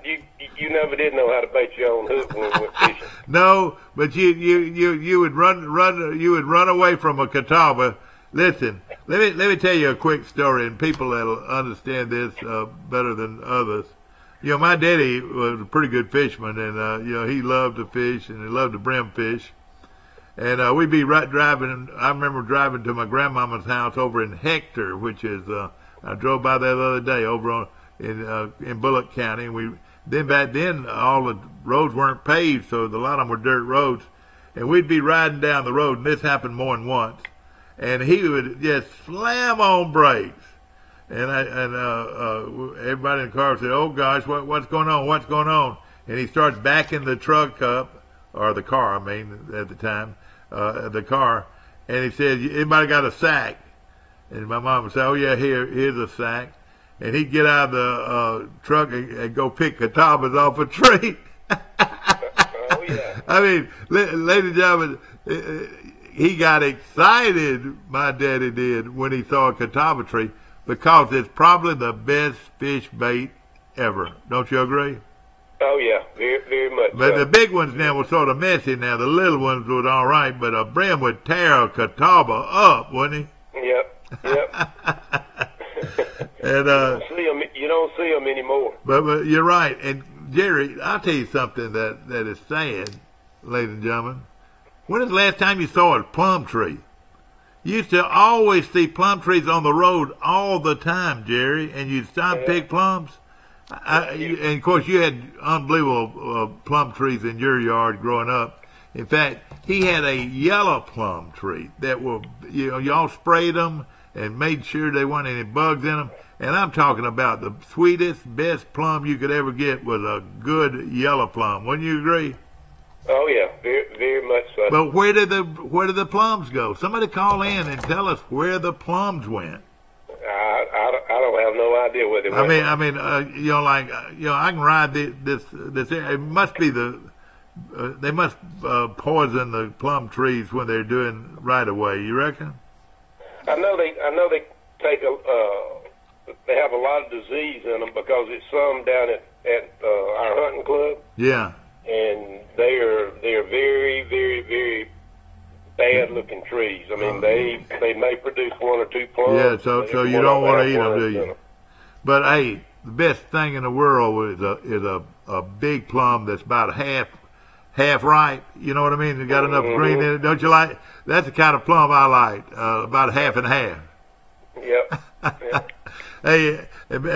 you never did know how to bait your own hook when we went fishing. No, but you would run away from a catawba. Listen, let me tell you a quick story, and people that'll understand this better than others. My daddy was a pretty good fisherman, and he loved to fish and he loved to brim fish. And we'd be driving. I remember driving to my grandmama's house over in Hector, which is I drove by that the other day over in Bullock County. And back then all the roads weren't paved, so a lot of them were dirt roads. And we'd be riding down the road, and this happened more than once. And he would just slam on brakes, and everybody in the car said, "Oh gosh, what's going on? What's going on?" And he starts backing the truck up, or the car, I mean, at the time, the car, and he said, "Anybody got a sack?" And my mom would say, "Oh yeah, here's a sack," and he'd get out of the truck and go pick catawbas off a tree. Oh yeah. I mean, ladies and gentlemen. He got excited, my daddy did, when he saw a catawba tree, because it's probably the best fish bait ever. Don't you agree? Oh, yeah, very, very much. But the big ones now were sort of messy now. The little ones were all right, but a brim would tear a catawba up, wouldn't he? Yep. And you don't see them anymore. But you're right. And, Jerry, I'll tell you something that is sad, ladies and gentlemen. When was the last time you saw a plum tree? You used to always see plum trees on the road all the time, Jerry, and you'd stop and pick plums. And, of course, you had unbelievable plum trees in your yard growing up. In fact, he had a yellow plum tree that were, y'all sprayed them and made sure there weren't any bugs in them. And I'm talking about the sweetest, best plum you could ever get was a good yellow plum. Wouldn't you agree? Oh yeah, very, very much so. But where did the plums go? Somebody call in and tell us where the plums went. I don't have no idea where they went. I mean, I can ride this area. It must be they must poison the plum trees when they're doing right away. You reckon? I know they take they have a lot of disease in them because it's some down at our hunting club. Yeah. And they are very, very, very bad looking trees. I mean, they may produce 1 or 2 plums. Yeah, so you don't want to eat them, do you? But hey, the best thing in the world is a big plum that's about half ripe. You know what I mean? It got enough green in it. Don't you like? That's the kind of plum I like. About half and half. Yep. Yep. Hey,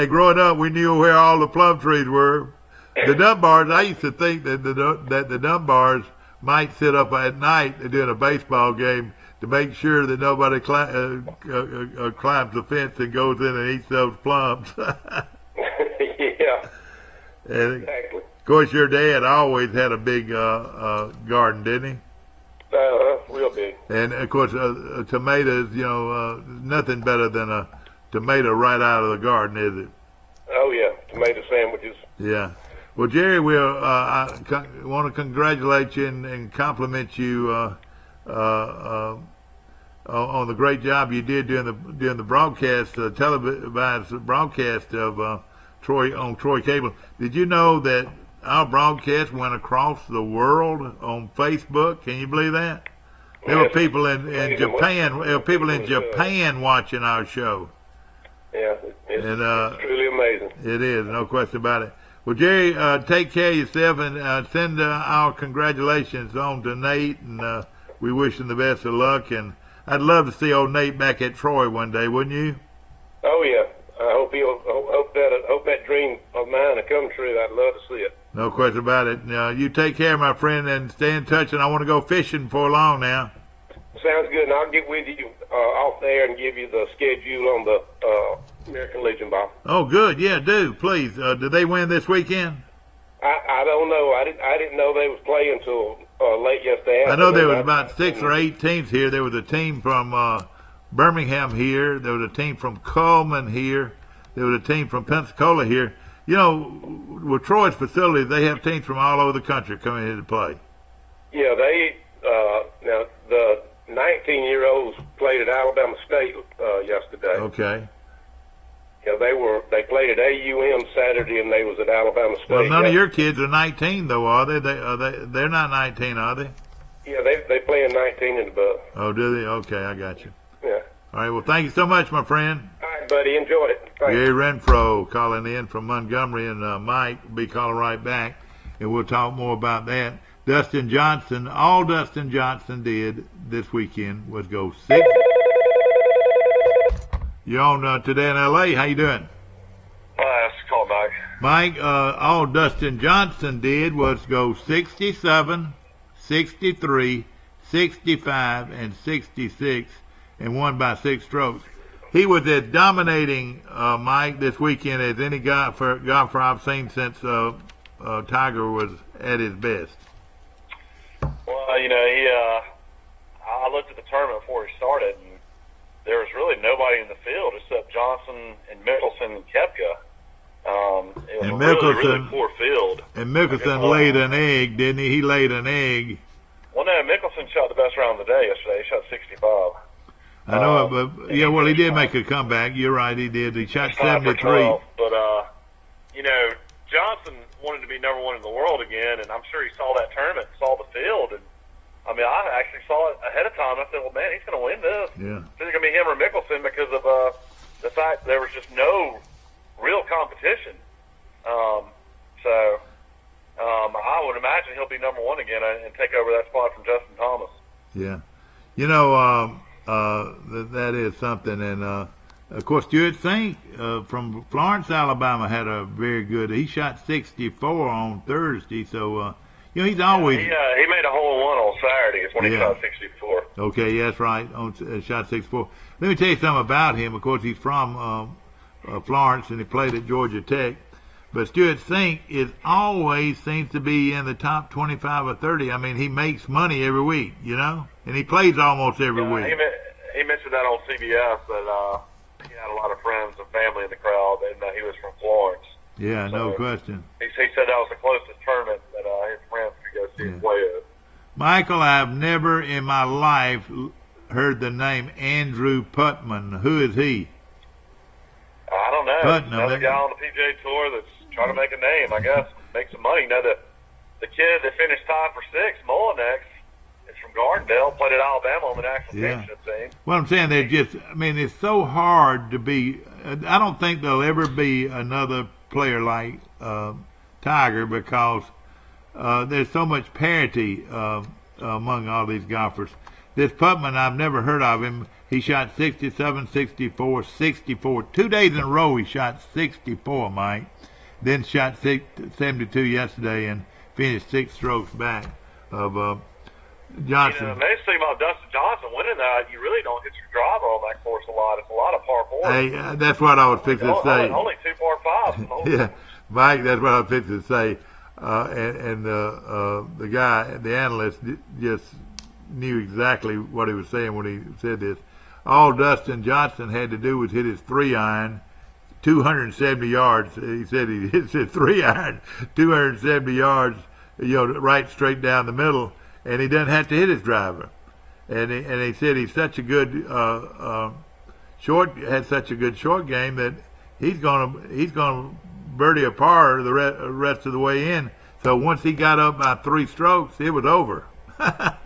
growing up, we knew where all the plum trees were. The Dunbars, I used to think that the Dunbars might sit up at night during a baseball game to make sure that nobody climbs the fence and goes in and eats those plums. Yeah. And exactly. Of course, your dad always had a big garden, didn't he? Real big. And of course, tomatoes. You know, nothing better than a tomato right out of the garden, is it? Oh yeah, tomato sandwiches. Yeah. Well, Jerry, I want to congratulate you and compliment you on the great job you did during the broadcast, televised broadcast of Troy Cable. Did you know that our broadcast went across the world on Facebook? Can you believe that? There were people in Japan. There were people in Japan watching our show. Yeah, it's truly amazing. It is, no question about it. Well, Jerry, take care of yourself and send our congratulations on to Nate, and we wish him the best of luck. And I'd love to see old Nate back at Troy one day, wouldn't you? Oh yeah, I hope that dream of mine will come true. I'd love to see it. No question about it. You take care, my friend, and stay in touch. And I want to go fishing before long now. Sounds good, and I'll get with you off there and give you the schedule on the American Legion Ball. Oh, good. Yeah, do please. Did they win this weekend? I don't know. I didn't know they was playing until late yesterday. I know there was about 6 or 8 teams here. There was a team from Birmingham here. There was a team from Coleman here. There was a team from Pensacola here. You know, with Troy's facility, they have teams from all over the country coming here to play. Yeah, now the 19-year-olds played at Alabama State yesterday. Okay. Yeah, they played at AUM Saturday, and they was at Alabama State. Well, none of your kids are 19, though, are they? They're not 19, are they? Yeah, they playing 19 and above. Oh, do they? Okay, I got you. Yeah. All right, well, thank you so much, my friend. All right, buddy, enjoyed it. Thanks. Jerry Renfro calling in from Montgomery, and Mike will be calling right back, and we'll talk more about that. Dustin Johnson, all Dustin Johnson did this weekend was go 6. You're on Today in L.A. How you doing? That's called Mike. Mike, all Dustin Johnson did was go 67, 63, 65, and 66, and won by 6 strokes. He was as dominating, Mike, this weekend as any golfer I've seen since Tiger was at his best. Well, you know, I looked at the tournament before he started, and there was really nobody in the field except Johnson and Mickelson and Koepka. It was a really poor field. And Mickelson laid an egg, didn't he? He laid an egg. Well, no, Mickelson shot the best round of the day yesterday. He shot 65. I know it, but yeah, well, he did make a comeback. You're right, he did. He shot 73. 12, but you know, Johnson wanted to be number 1 in the world again, and I'm sure he saw that tournament, saw the field, and I mean, I actually saw it ahead of time. I said, well, man, he's going to win this. Yeah. It's going to be him or Mickelson because of the fact there was just no real competition. I would imagine he'll be number 1 again and take over that spot from Justin Thomas. Yeah. You know, that is something. And, of course, Stuart Fink from Florence, Alabama, had a very good – he shot 64 on Thursday. So, you know, he's always – he made a hole-in-one on Saturday is when he shot 64. Okay, yeah, that's right. Shot 64. Let me tell you something about him. Of course, he's from Florence, and he played at Georgia Tech. But Stuart Fink always seems to be in the top 25 or 30. I mean, he makes money every week, you know, and he plays almost every week. He mentioned that on CBS that he had a lot of friends and family in the crowd, and he was from Florence. Yeah, so no question. He said that was the closest tournament that his friends could go see him play at. Michael, I've never in my life heard the name Andrew Putman. Who is he? I don't Another guy on the PGA Tour that's trying to make a name, I guess, make some money. You know, the kid that finished tied for 6th, Mullinex, is from Gardendale, played at Alabama on the national championship team. Well, I'm saying it's so hard to be. I don't think there'll ever be another player like Tiger because there's so much parity among all these golfers. This Putman, I've never heard of him. He shot 67, 64, 64. 2 days in a row he shot 64, Mike. Then shot 72 yesterday and finished 6 strokes back of Johnson. You know, amazing thing about Dustin Johnson winning that, you really don't hit your driver on that course a lot. It's a lot of par 4. Hey, that's what I was fixing to say. Only 2 par 5s. Yeah, Mike, that's what I was fixing to say. And the guy, the analyst, just knew exactly what he was saying when he said this. All Dustin Johnson had to do was hit his 3-iron, 270 yards. He said he hits his 3-iron, 270 yards, right straight down the middle, and he doesn't have to hit his driver. And he said he's such a good had such a good short game that he's gonna birdie a par the rest of the way in. So once he got up by 3 strokes, it was over.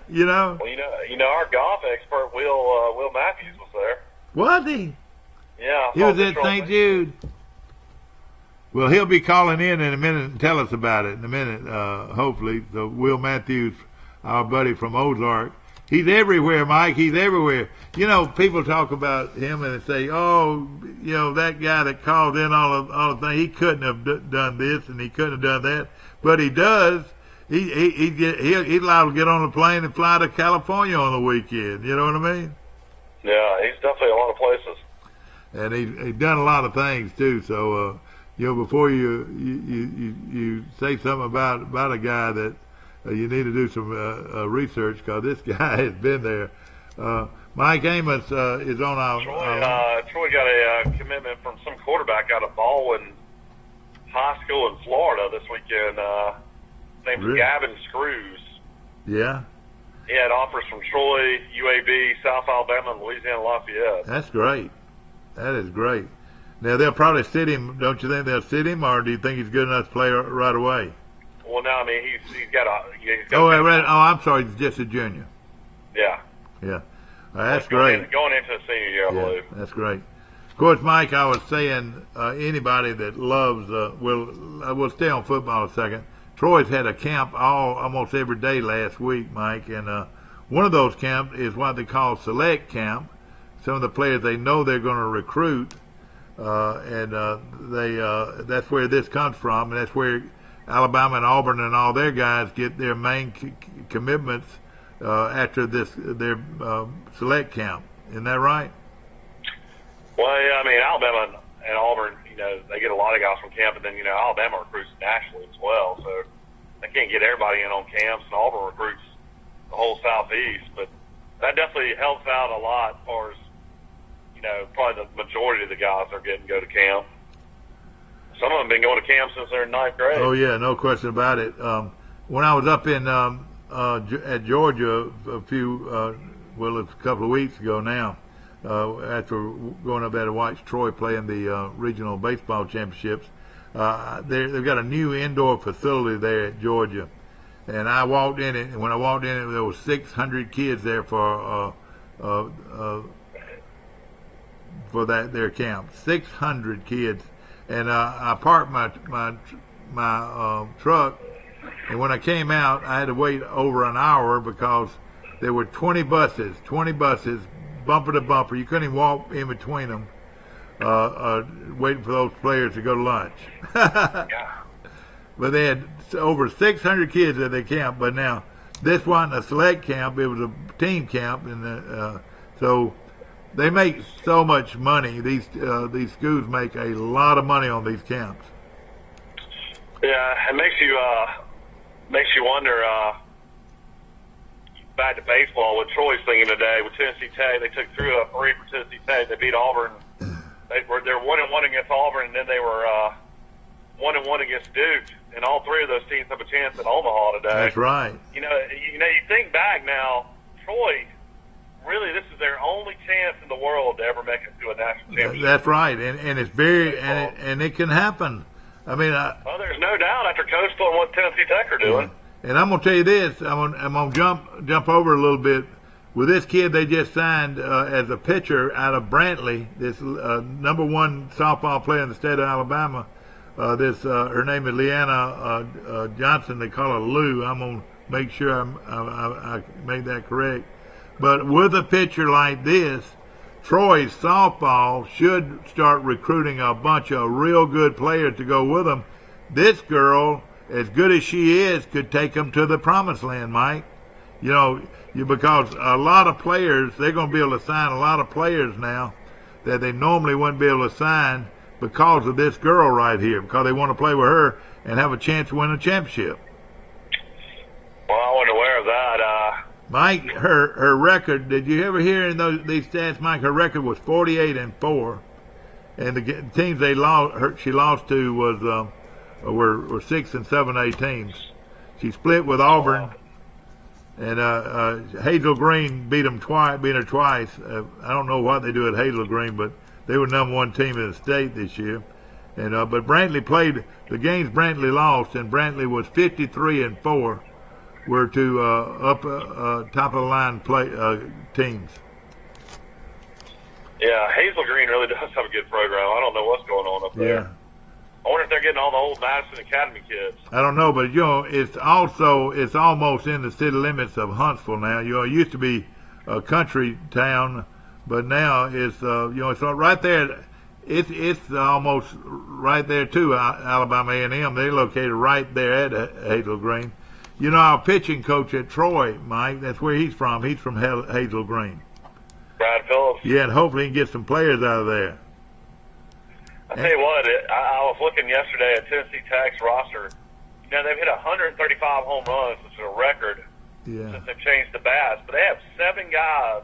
You know. Well, you know, our golf expert Will Matthews was there. Was he? Yeah. He was at St. Jude. Well, he'll be calling in a minute and tell us about it in a minute, hopefully. So Will Matthews, our buddy from Ozark, he's everywhere, Mike. He's everywhere. You know, people talk about him and they say, "Oh, that guy that called in all the things, he couldn't have done this and he couldn't have done that," but he does. He's allowed to get on a plane and fly to California on the weekend. You know what I mean? Yeah, he's definitely a lot of places. And he's done a lot of things too. So before you say something about a guy that you need to do some research, because this guy has been there. Mike Amos is on our. Troy got a commitment from some quarterback out of Baldwin High School in Florida this weekend. His name's Gavin Screws. Yeah. He had offers from Troy, UAB, South Alabama, and Louisiana Lafayette. That's great. That is great. Now, they'll probably sit him. Don't you think they'll sit him, or do you think he's good enough to play right away? Well, no, I mean, he's got I'm sorry, he's just a junior. Yeah. Yeah. That's great. Going into the senior year, I believe. That's great. Of course, Mike, I was saying anybody that loves, we'll stay on football a second. Troy's had a camp almost every day last week, Mike, and one of those camps is what they call select camp. Some of the players they know they're going to recruit, and that's where this comes from, and that's where Alabama and Auburn and all their guys get their main commitments after their select camp. Isn't that right? Well, I mean, Alabama and Auburn, they get a lot of guys from camp, and then, Alabama recruits nationally as well, so they can't get everybody in on camps, and Auburn recruits the whole Southeast, but that definitely helps out a lot as far as, probably the majority of the guys are getting to go to camp. Some of them have been going to camp since they're in 9th grade. Oh, yeah, no question about it. When I was up in at Georgia a couple of weeks ago now, after going up there to watch Troy play in the regional baseball championships, they've got a new indoor facility there at Georgia, and I walked in it. And when I walked in it, there was 600 kids there for their camp. 600 kids, and I parked my truck, and when I came out, I had to wait over an hour because there were 20 buses, bumper to bumper. You couldn't even walk in between them, waiting for those players to go to lunch. But they had over 600 kids at their camp. But now, this wasn't a select camp; it was a team camp, and so they make so much money. These schools make a lot of money on these camps. Yeah, it makes you wonder. Back to baseball, what Troy's thinking today with Tennessee Tech, they took 3 for Tennessee Tech. They beat Auburn. They're 1-1 against Auburn, and then they were 1-1 against Duke. And all 3 of those teams have a chance at Omaha today. That's right. You think back now, Troy really, this is their only chance in the world to ever make it to a national championship. That's right, and it's very and it can happen. I mean, well, there's no doubt after Coastal and what Tennessee Tech are doing. And I'm gonna tell you this. I'm gonna jump over a little bit. With this kid they just signed as a pitcher out of Brantley, this number 1 softball player in the state of Alabama. Her name is Leanna Johnson. They call her Lou. I'm gonna make sure I made that correct. But with a pitcher like this, Troy's softball should start recruiting a bunch of real good players to go with them. This girl, as good as she is, could take them to the promised land, Mike. You know, because a lot of players, they're going to be able to sign a lot of players now that they normally wouldn't be able to sign because of this girl right here, because they want to play with her and have a chance to win a championship. Well, I wasn't aware of that. Mike, her record, did you ever hear in these stats, Mike? Her record was 48-4, and the teams she lost to were 6 and 7A teams. She split with Auburn, and Hazel Green beat her twice. I don't know what they do at Hazel Green, but they were number 1 team in the state this year. And but Brantley played the games Brantley lost, and Brantley was 53-4. Were to top of the line teams. Yeah, Hazel Green really does have a good program. I don't know what's going on up there. I wonder if they're getting all the old Madison Academy kids. I don't know, but you know, it's almost in the city limits of Huntsville now. You know, it used to be a country town, but now it's it's right there. It's almost right there too. Alabama A&M. They're located right there at Hazel Green. You know, our pitching coach at Troy, Mike, that's where he's from. He's from Hazel Green. Brad Phillips. Yeah, and hopefully he can get some players out of there. I tell you what, I was looking yesterday at Tennessee Tech's roster. You know, they've hit 135 home runs, which is a record since they've changed the bats. But they have 7 guys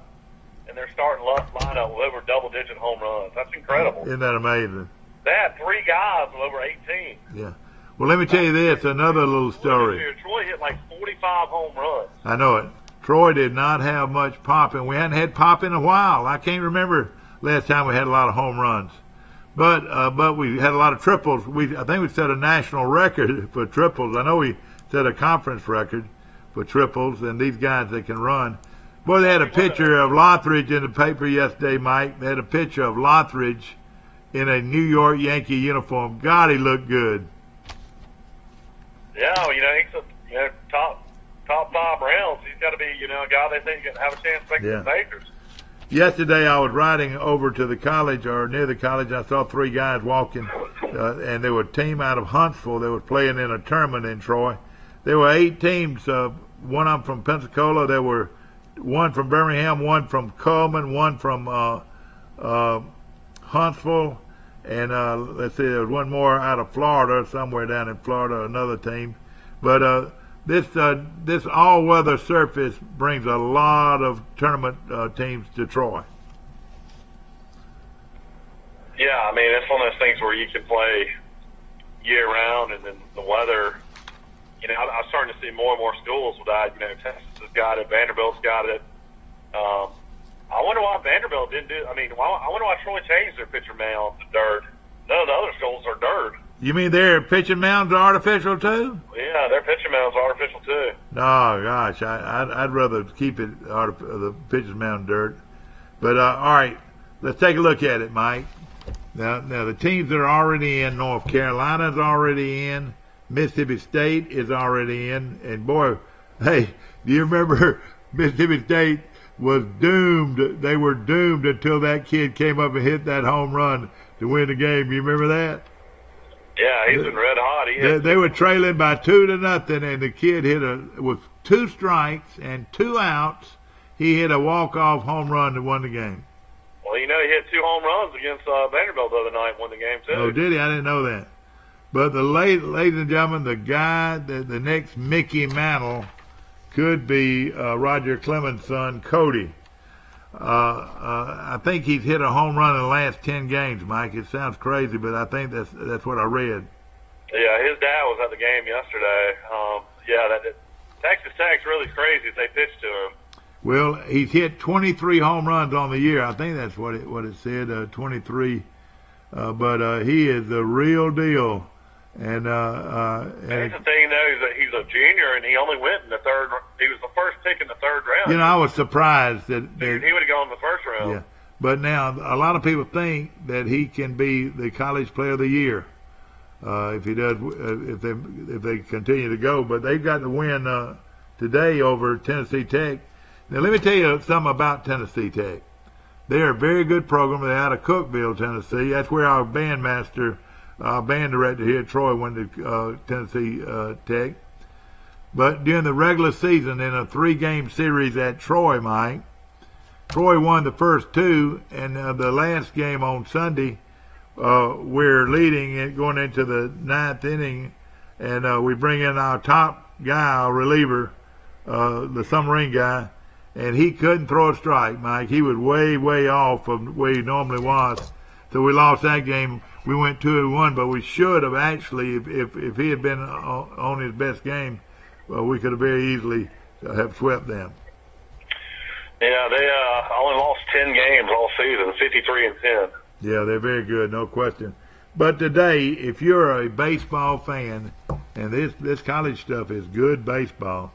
in their starting lineup with over double-digit home runs. That's incredible. Isn't that amazing? They had 3 guys with over 18. Yeah. Well, let me tell you this, another little story. Troy hit like 45 home runs. I know it. Troy did not have much pop, and we hadn't had pop in a while. I can't remember last time we had a lot of home runs. But we had a lot of triples. I think we set a national record for triples. I know we set a conference record for triples, and these guys that can run. Boy, they had a picture of Lothridge in the paper yesterday, Mike. They had a picture of Lothridge in a New York Yankee uniform. God, he looked good. Yeah, well, he's a top 5 rounds. He's got to be a guy they think can have a chance to make the majors. Yesterday I was riding over to the college or near the college. I saw 3 guys walking, and they were a team out of Huntsville. They were playing in a tournament in Troy. There were 8 teams. One of them from Pensacola. There were 1 from Birmingham, 1 from Coleman, 1 from Huntsville. And let's see, there was 1 more out of Florida, somewhere down in Florida, another team. But this all-weather surface brings a lot of tournament teams to Troy. Yeah, I mean, it's one of those things where you can play year-round, and then the weather, I'm starting to see more and more schools with that. Texas has got it, Vanderbilt's got it. I wonder why Vanderbilt didn't do. I wonder why Troy changed their pitcher mound to dirt. None of the other schools are dirt. You mean their pitching mounds are artificial too? Yeah, their pitching mounds are artificial too. Oh gosh, I'd rather keep it the pitcher's mound dirt. But all right, let's take a look at it, Mike. Now the teams that are already in, North Carolina's already in, Mississippi State is already in, and boy, hey, do you remember Mississippi State was doomed? They were doomed until that kid came up and hit that home run to win the game. You remember that? Yeah, he's been red hot. They were trailing by 2-0, and the kid hit with 2 strikes and 2 outs. He hit a walk-off home run to win the game. Well, he hit 2 home runs against Vanderbilt the other night, won the game too. Oh, did he? I didn't know that. But ladies and gentlemen, the guy, the next Mickey Mantle, could be Roger Clemens' son, Cody. I think he's hit a home run in the last 10 games, Mike. It sounds crazy, but I think that's what I read. Yeah, his dad was at the game yesterday. Texas Tech's really crazy if they pitch to him. Well, he's hit 23 home runs on the year. I think that's what it said, 23. But he is the real deal. And here's the thing, though, is that he's a junior, and he only went in the third. He was the first pick in the third round. You know, I was surprised that he would have gone in the first round. Yeah, but now a lot of people think that he can be the college player of the year if he does. If they continue to go, but they've got to win today over Tennessee Tech. Now, let me tell you something about Tennessee Tech. They're a very good program. They're out of Cookeville, Tennessee. That's where our bandmaster. Band director here at Troy went to Tennessee Tech. But during the regular season, in a 3-game series at Troy, Mike, Troy won the first 2, and the last game on Sunday, we're leading and going into the 9th inning, and we bring in our top guy, our reliever, the submarine guy, and he couldn't throw a strike, Mike. He was way, way off from where he normally was. So we lost that game. We went 2-1, but we should have actually, if he had been on his best game, we could have very easily have swept them. Yeah, they only lost 10 games all season, 53-10. Yeah, they're very good, no question. But today, if you're a baseball fan, and this college stuff is good baseball,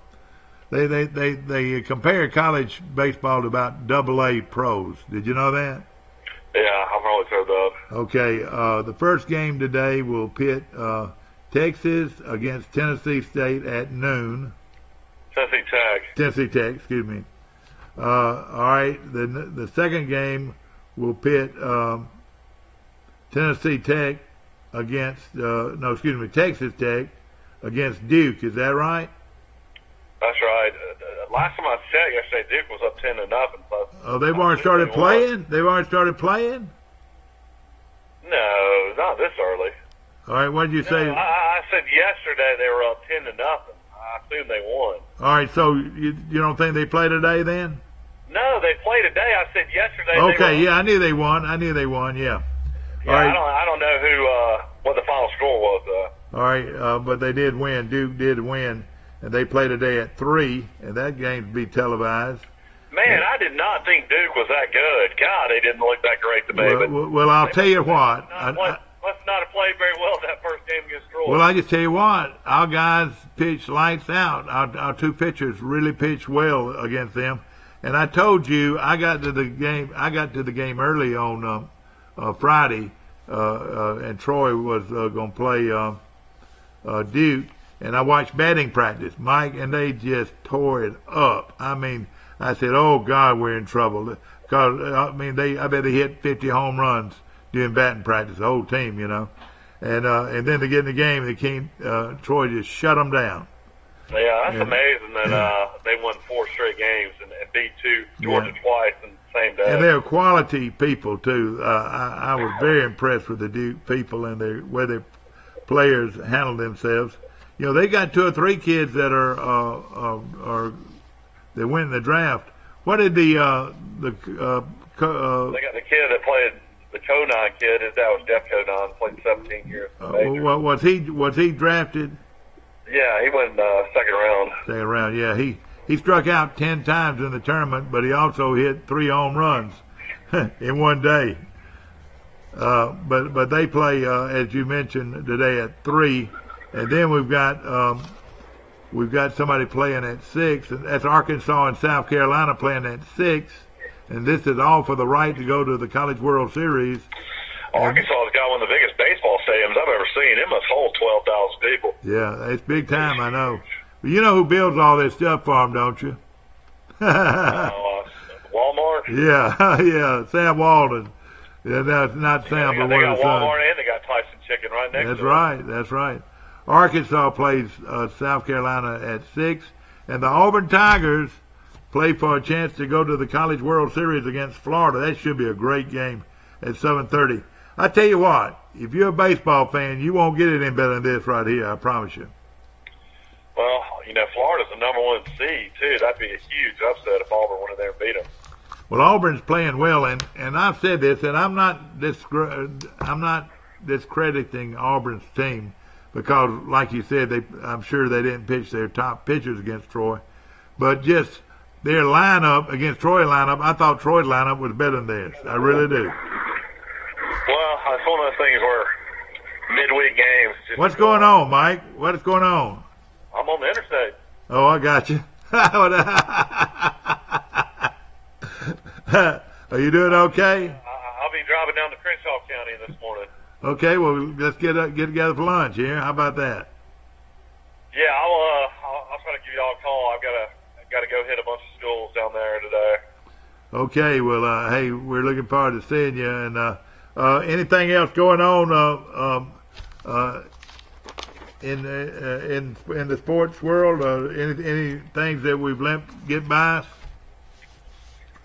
they compare college baseball to about AA pros. Did you know that? Yeah, I've always heard that. Okay, the first game today will pit Texas against Tennessee State at noon. Tennessee Tech, excuse me. All right, the second game will pit Tennessee Tech against, Texas Tech against Duke. Is that right? That's right. Last time I checked yesterday, Duke was up 10-0. Oh, they've already started playing? They've already started playing? No, not this early. All right, what did you say? I said yesterday they were up 10-0. I assume they won. All right, so you don't think they play today then? No, they play today. I said yesterday. Okay, yeah, I knew they won. Yeah. Yeah, right. I don't know what the final score was. All right, but they did win. Duke did win, and they play today at 3, and that game will be televised. Man, I did not think Duke was that good. God, they didn't look that great to me. Well, I'll tell you what. Must not have played very well that first game against Troy. Well, I just tell you what. Our guys pitched lights out. Our 2 pitchers really pitched well against them. And I told you, I got to the game early on Friday, and Troy was going to play Duke. And I watched batting practice, Mike, and they just tore it up. I mean, I said, "Oh God, we're in trouble." Because I bet they hit 50 home runs during batting practice, the whole team, you know. And then to get in the game, Troy just shut them down. Yeah, that's amazing that they won 4 straight games and beat Georgia twice in the same day. And they're quality people too. I was very impressed with the Duke people and the way their players handled themselves. You know, they got 2 or 3 kids that are they win the draft. What did they got the kid that played the Conan kid. His dad was Jeff Conan, played 17 years. Was he drafted? Yeah, he went second round. Second round, yeah. He struck out 10 times in the tournament, but he also hit 3 home runs in one day. But they play, as you mentioned, today at 3. And then we've got somebody playing at 6. And that's Arkansas and South Carolina playing at 6. And this is all for the right to go to the College World Series. Arkansas's got one of the biggest baseball stadiums I've ever seen. It must hold 12,000 people. Yeah, it's big time, I know. But you know who builds all this stuff for them, don't you? Walmart? Yeah, Sam Walden. Yeah, that's not Sam, but one of the sons. They got Walmart and they got Tyson Chicken right next to it. That's right. Arkansas plays South Carolina at 6. And the Auburn Tigers play for a chance to go to the College World Series against Florida. That should be a great game at 7:30. I tell you what, if you're a baseball fan, you won't get it any better than this right here, I promise you. Well, you know, Florida's the #1 seed, too. That'd be a huge upset if Auburn went in there and beat them. Well, Auburn's playing well, and I've said this, and I'm not discrediting Auburn's team because, like you said, I'm sure they didn't pitch their top pitchers against Troy, but just their lineup against Troy lineup, I thought Troy's lineup was better than theirs. I really do. Well, it's one of those things where midweek games. What's going on, Mike? What is going on? I'm on the interstate. Oh, I got you. Are you doing okay? I'll be driving down to Crenshaw County this morning. Okay, well, let's get together for lunch here. How about that? Yeah, I'll try to give y'all a call. I've got to go hit a bunch of schools down there today. Okay, well, hey, we're looking forward to seeing you. And anything else going on in the sports world? Any things that we've let get by us?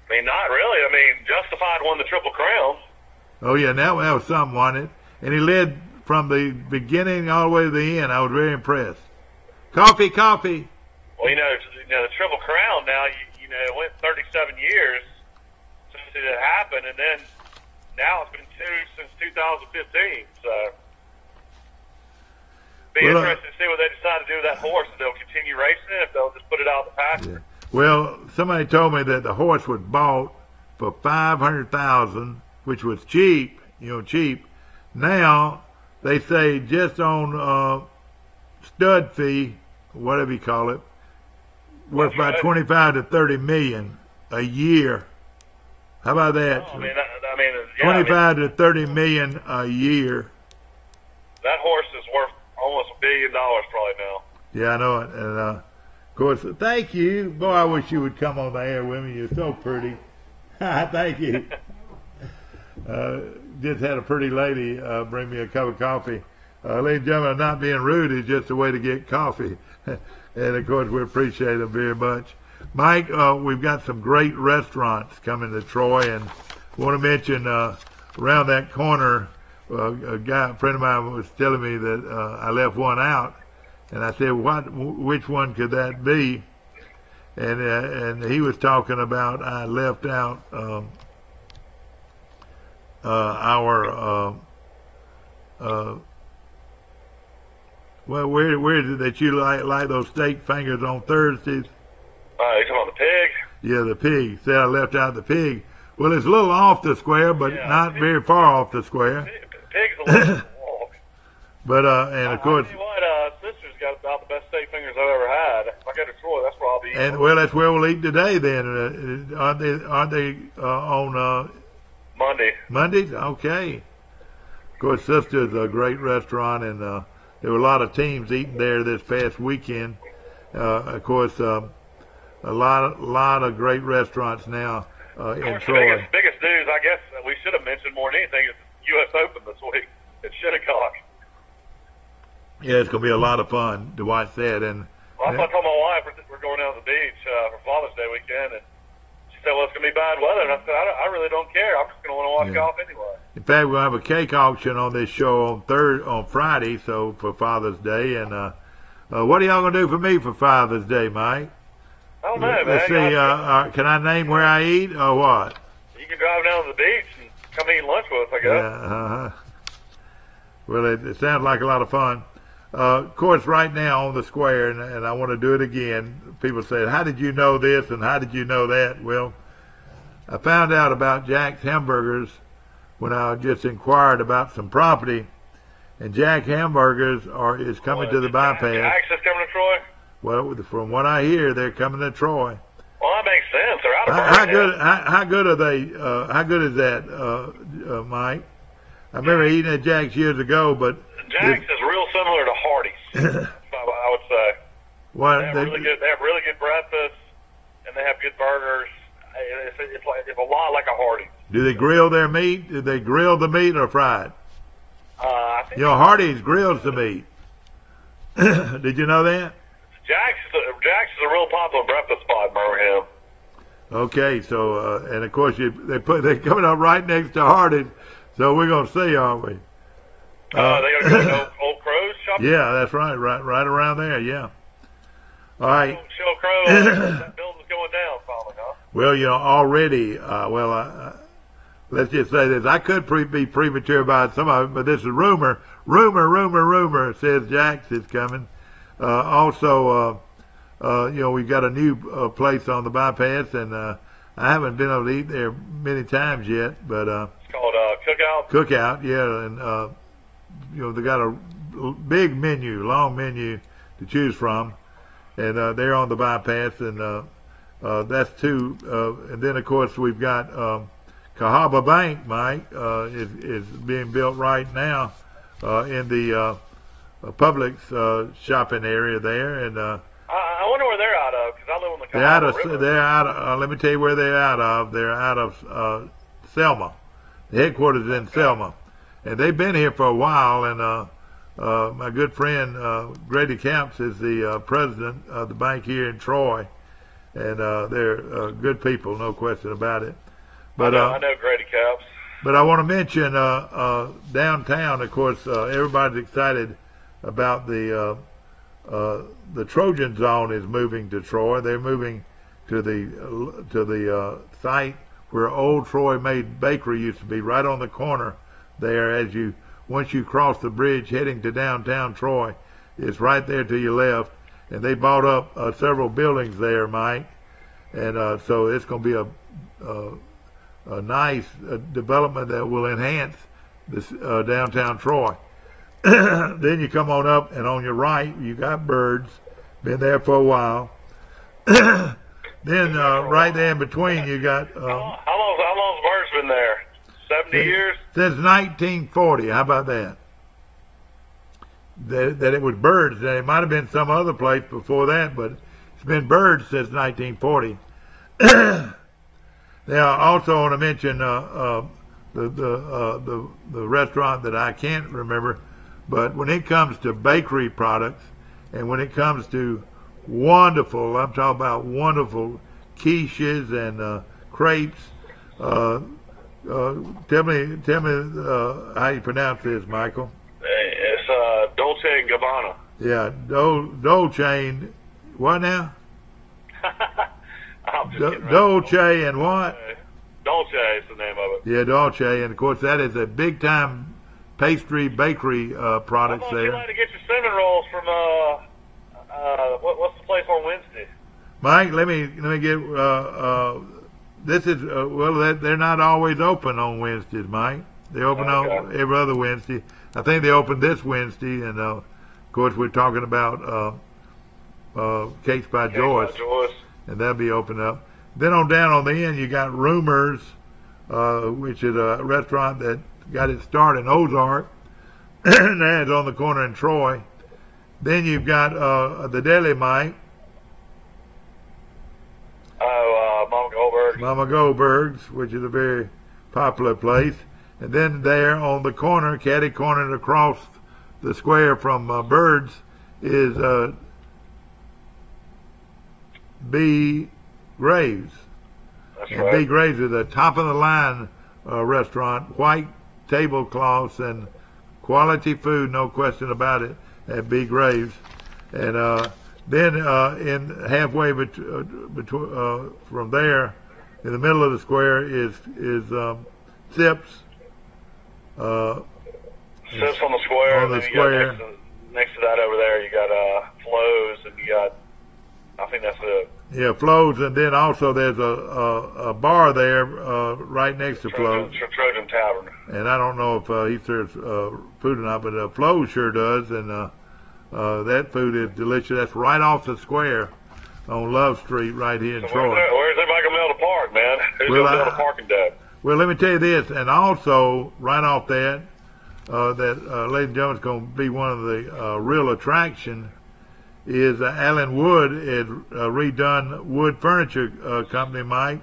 I mean, not really. I mean, Justified won the Triple Crown. Oh yeah, that was something, wasn't it? And he led from the beginning all the way to the end. I was very impressed. Coffee. Well, the Triple Crown now, it went 37 years since it had happened, and then now it's been since 2015. So, be interesting to see what they decide to do with that horse. If they'll continue racing it, if they'll just put it out of the pasture. Yeah. Well, somebody told me that the horse was bought for $500,000, which was cheap. Now they say just on stud fee, whatever you call it, worth about 25 to 30 million a year. How about that? 25 to 30 million a year. That horse is worth almost $1 billion probably now. Yeah, I know it. And of course, thank you. Boy, I wish you would come on the air with me. You're so pretty. Thank you. Just had a pretty lady bring me a cup of coffee. Ladies and gentlemen, not being rude is just a way to get coffee. And, of course, we appreciate them very much. Mike, we've got some great restaurants coming to Troy, and I want to mention around that corner, a friend of mine was telling me that I left one out, and I said, which one could that be? And he was talking about I left out where is it that you like those steak fingers on Thursdays? You talking about the pig? Yeah, the pig. Said I left out the pig. Well, it's a little off the square, but not very far off the square. Pig's a little walk. But and of course, I'll tell you what, sister's got about the best steak fingers I've ever had. If I go to Troy, that's where I'll be eating. And well, that's where we'll eat today. Then aren't they on Monday? Mondays? Okay. Of course, Sister's a great restaurant, and there were a lot of teams eating there this past weekend. Of course, a lot of great restaurants now in Troy. The biggest news, I guess, we should have mentioned more than anything is the U.S. Open this week at Shinnecock. Yeah, it's going to be a lot of fun to watch that. And I told my wife we're going down to the beach for Father's Day weekend, and she said, "Well, it's going to be bad weather." And I said, "I really don't care. I'm just going to want to watch golf anyway." In fact, we'll have a cake auction on this show on Friday, so for Father's Day. And what are y'all going to do for me for Father's Day, Mike? I don't know, man. Let's see. Can I name where I eat or what? You can drive down to the beach and come eat lunch with us, I guess. Yeah. Well, it sounds like a lot of fun. Of course, right now on the square, and I want to do it again, people say, how did you know this and how did you know that? Well, I found out about Jack's Hamburgers when I just inquired about some property, and Jack Hamburgers is coming to the bypass. Jack's is coming to Troy? Well, from what I hear, they're coming to Troy. Well, that makes sense. They're out of Birmingham. How good are they? How good is that, Mike? I remember eating at Jack's years ago, but Jack's is real similar to Hardee's. I would say. What? They have really good breakfast, and they have good burgers. It's a lot like a Hardee's. Do they grill their meat? Do they grill the meat or fry it? I think Hardee's grills the meat. Did you know that? Jack's is a real popular breakfast spot in Birmingham. Okay, so and of course they're coming up right next to Hardee's, so we're gonna see, aren't we? They gonna go to Old Crow's shop? Yeah, that's right around there. Yeah. All right. Shell Crow, that building's going down, probably, huh? Well, already. Let's just say this: I could be premature about some of it, but this is rumor. Rumor says Jack's is coming. Also, we've got a new place on the bypass, and I haven't been able to eat there many times yet, but it's called Cookout. Cookout, yeah, and they got a big menu, long menu to choose from, and they're on the bypass, and that's two. And then of course we've got Cahaba Bank, Mike, is being built right now in the Publix shopping area there, and I wonder where they're out of, because I live on the Cahaba River. They're out of. Let me tell you where they're out of. They're out of Selma. The headquarters is in Selma, and they've been here for a while. And my good friend Grady Camps is the president of the bank here in Troy, and they're good people, no question about it. But I know Grady Camps. But I want to mention downtown. Of course, everybody's excited about the Trojan Zone is moving to Troy. They're moving to the site where Old Troy Made Bakery used to be, right on the corner there. Once you cross the bridge heading to downtown Troy, it's right there to your left. And they bought up several buildings there, Mike. And so it's going to be a nice development that will enhance this downtown Troy. Then you come on up, and on your right, you got Birds. Been there for a while. Then right there in between, you got... how long's Birds been there? 70 years? Since 1940. How about that? That it was Birds. It might have been some other place before that, but it's been Birds since 1940. Now, I also want to mention the restaurant that I can't remember, but when it comes to bakery products, and when it comes to wonderful, I'm talking about wonderful quiches and crepes. Tell me how you pronounce this, Michael. It's Dolce & Gabbana. Yeah, Dolce. What now? Dolce and what? Dolce is the name of it. Yeah, Dolce, and of course that is a big time pastry bakery products there. You'd like to get your cinnamon rolls from what's the place on Wednesday? Mike, let me get this is they're not always open on Wednesdays, Mike. They open on every other Wednesday. I think they opened this Wednesday, and of course we're talking about Cakes by Joyce, and that'll be open up. Then on down on the end, you got Rumors, which is a restaurant that got its start in Ozark, and that's on the corner in Troy. Then you've got the Deli, Mike. Mama Goldberg's. Mama Goldberg's, which is a very popular place. And then there on the corner, catty cornered across the square from Birds, is B. Graves. That's and right. B. Graves is a top of the line restaurant, white tablecloths and quality food, no question about it, at B. Graves. And then in halfway between from there, in the middle of the square is Sips. Sips on the square. On the and then square. You got next to that over there, you got Flo's, and you got, I think that's it. Yeah, Flo's, and then also there's a bar there right next to Flo's. Trojan Tavern. And I don't know if he serves food or not, but Flo's sure does, and that food is delicious. That's right off the square on Love Street right here in Troy. Where's everybody going to be able to park, man? Who's going to build a parking deck? Well, let me tell you this, and also right off that, ladies and gentlemen, is going to be one of the real attraction is Allen Wood is redone wood furniture company, Mike,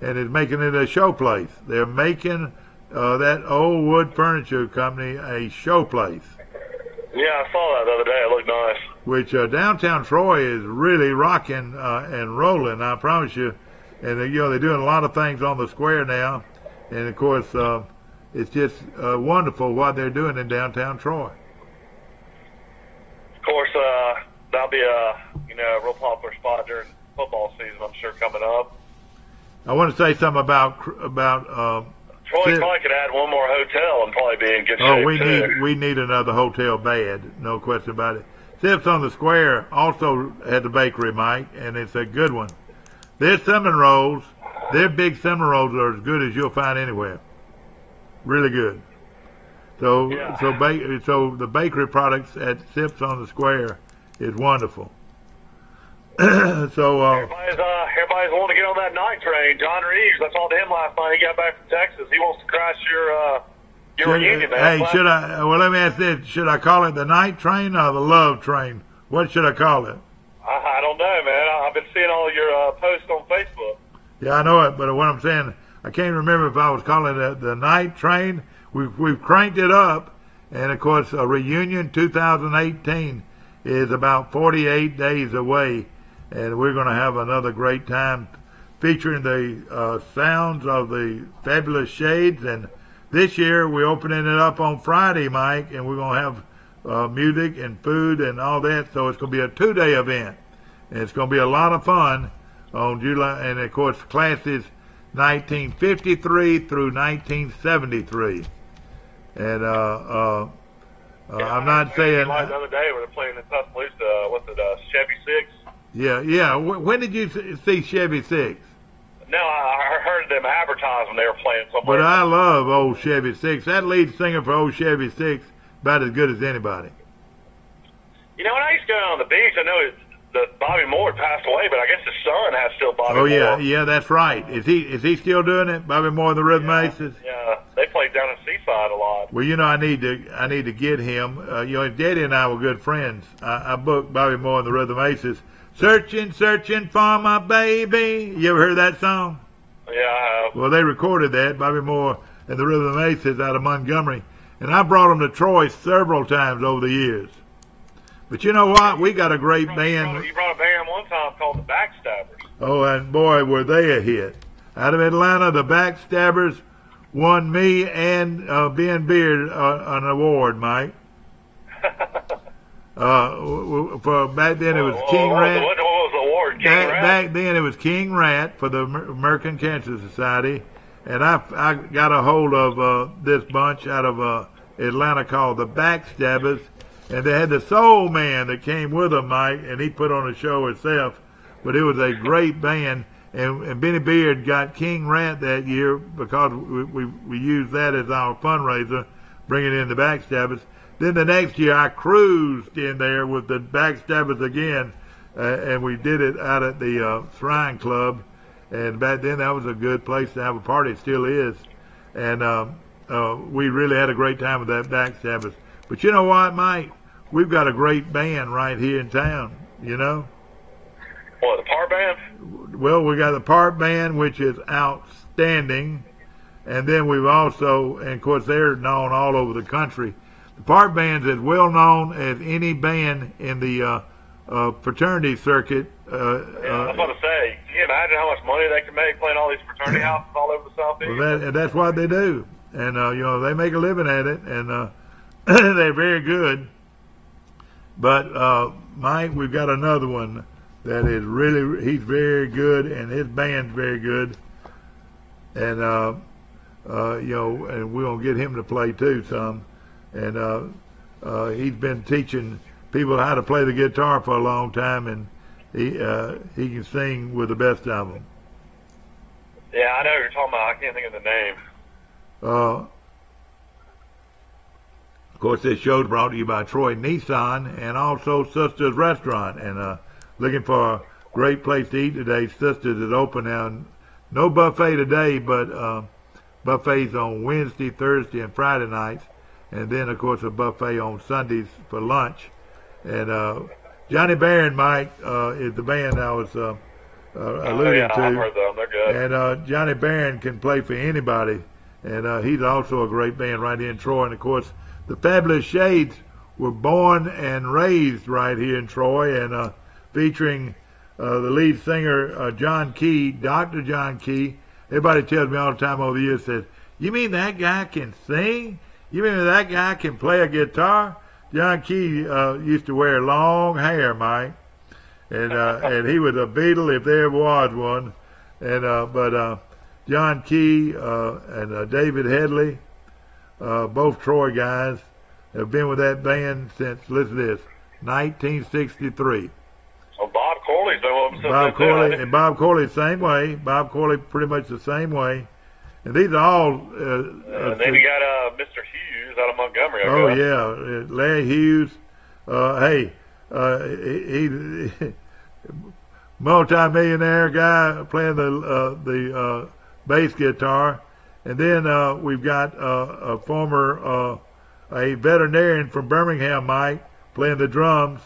and is making it a showplace. They're making that old wood furniture company a showplace. Yeah, I saw that the other day. It looked nice. Which downtown Troy is really rocking and rolling, I promise you. And they're doing a lot of things on the square now, and of course it's just wonderful what they're doing in downtown Troy. Of course, that'll be a real popular spot during football season, I'm sure, coming up. I want to say something about Troy probably could add one more hotel and probably be in good shape. We need another hotel bad, no question about it. Sips on the Square also had the bakery, Mike, and it's a good one. Their cinnamon rolls, their big cinnamon rolls are as good as you'll find anywhere. Really good. So so the bakery products at Sips on the Square is wonderful. Everybody's wanting to get on that night train. John Reeves, I talked to him last night. He got back from Texas. He wants to crash your reunion, man. Hey, let me ask this. Should I call it the night train or the love train? What should I call it? I don't know, man. I've been seeing all your posts on Facebook. Yeah, I know it, but what I'm saying, I can't remember if I was calling it the night train. We've cranked it up, and of course, a reunion 2018 is about 48 days away, and we're going to have another great time featuring the sounds of the Fabulous Shades. And this year we're opening it up on Friday, Mike, and we're going to have music and food and all that. So it's going to be a 2-day event, and it's going to be a lot of fun on July. And of course, classes 1953 through 1973. And I'm not saying. Like the other day, we were playing in Tuscaloosa. What's it? Chevy 6. Yeah. When did you see Chevy 6? No, I heard them advertise when they were playing somewhere. But I love old Chevy 6. That lead singer for old Chevy 6 about as good as anybody. You know, when I used to go on the beach, I know that Bobby Moore passed away, but I guess his son has still Bobby Moore. Yeah, that's right. Is he still doing it? Bobby Moore and the Rhythm Aces? Yeah, they played down in Seaside a lot. Well, you know, I need to get him. Daddy and I were good friends. I booked Bobby Moore and the Rhythm Aces. Searching for my baby. You ever heard that song? Yeah, I have. Well, they recorded that, Bobby Moore and the Rhythm Aces out of Montgomery. And I brought them to Troy several times over the years. But you know what? We got a great band. You brought a band one time called the Backstabbers. Oh, and boy, were they a hit. Out of Atlanta, the Backstabbers won me and Ben Beard an award, Mike. For back then it was King Rat. What was the award? King Rat? Back then it was King Rat for the American Cancer Society. And I got a hold of this bunch out of Atlanta called the Backstabbers. And they had the Soul Man that came with them, Mike, and he put on a show himself. But it was a great band. And Benny Beard got King Rat that year because we used that as our fundraiser, bringing in the Backstabbers. Then the next year I cruised in there with the Backstabbers again, and we did it out at the Shrine Club. And back then that was a good place to have a party. It still is. And we really had a great time with that Backstabbers. But you know what, Mike? We've got a great band right here in town, you know? What, the Part Band? Well, we got the Part Band, which is outstanding. And then we've also, and of course, they're known all over the country. The Part Band's as well known as any band in the fraternity circuit. I was about to say, can you imagine how much money they can make playing all these fraternity houses all over the Southeast? Well, that's what they do. And, they make a living at it, and they're very good. But, Mike, we've got another one that is he's very good, and his band's very good. And, and we're going to get him to play too some. And he's been teaching people how to play the guitar for a long time, and he can sing with the best of them. Yeah, I know what you're talking about. I can't think of the name. Of course, this show is brought to you by Troy Nissan and also Sisters Restaurant. And looking for a great place to eat today, Sisters is open now. No buffet today, but buffets on Wednesday, Thursday, and Friday nights. And then, of course, a buffet on Sundays for lunch. And Johnny Barron, Mike, is the band I was alluding to. I've heard them. They're good. And Johnny Barron can play for anybody. And he's also a great band right here in Troy. And, of course, the Fabulous Shades were born and raised right here in Troy, and featuring the lead singer, John Key, Dr. John Key. Everybody tells me all the time over the years, says, you mean that guy can sing? You mean that guy can play a guitar? John Key used to wear long hair, Mike, and he was a Beatle if there ever was one. And but John Key and David Headley, both Troy guys, have been with that band since, listen to this, 1963. Well, Bob Corley's been with them Bob since Corley, then. and Bob Corley the same way. Bob Corley pretty much the same way. And these are all. And then you got Mr. Hughes out of Montgomery. Oh yeah, Larry Hughes. He multi-millionaire guy playing the bass guitar, and then we've got a former a veterinarian from Birmingham, Mike, playing the drums.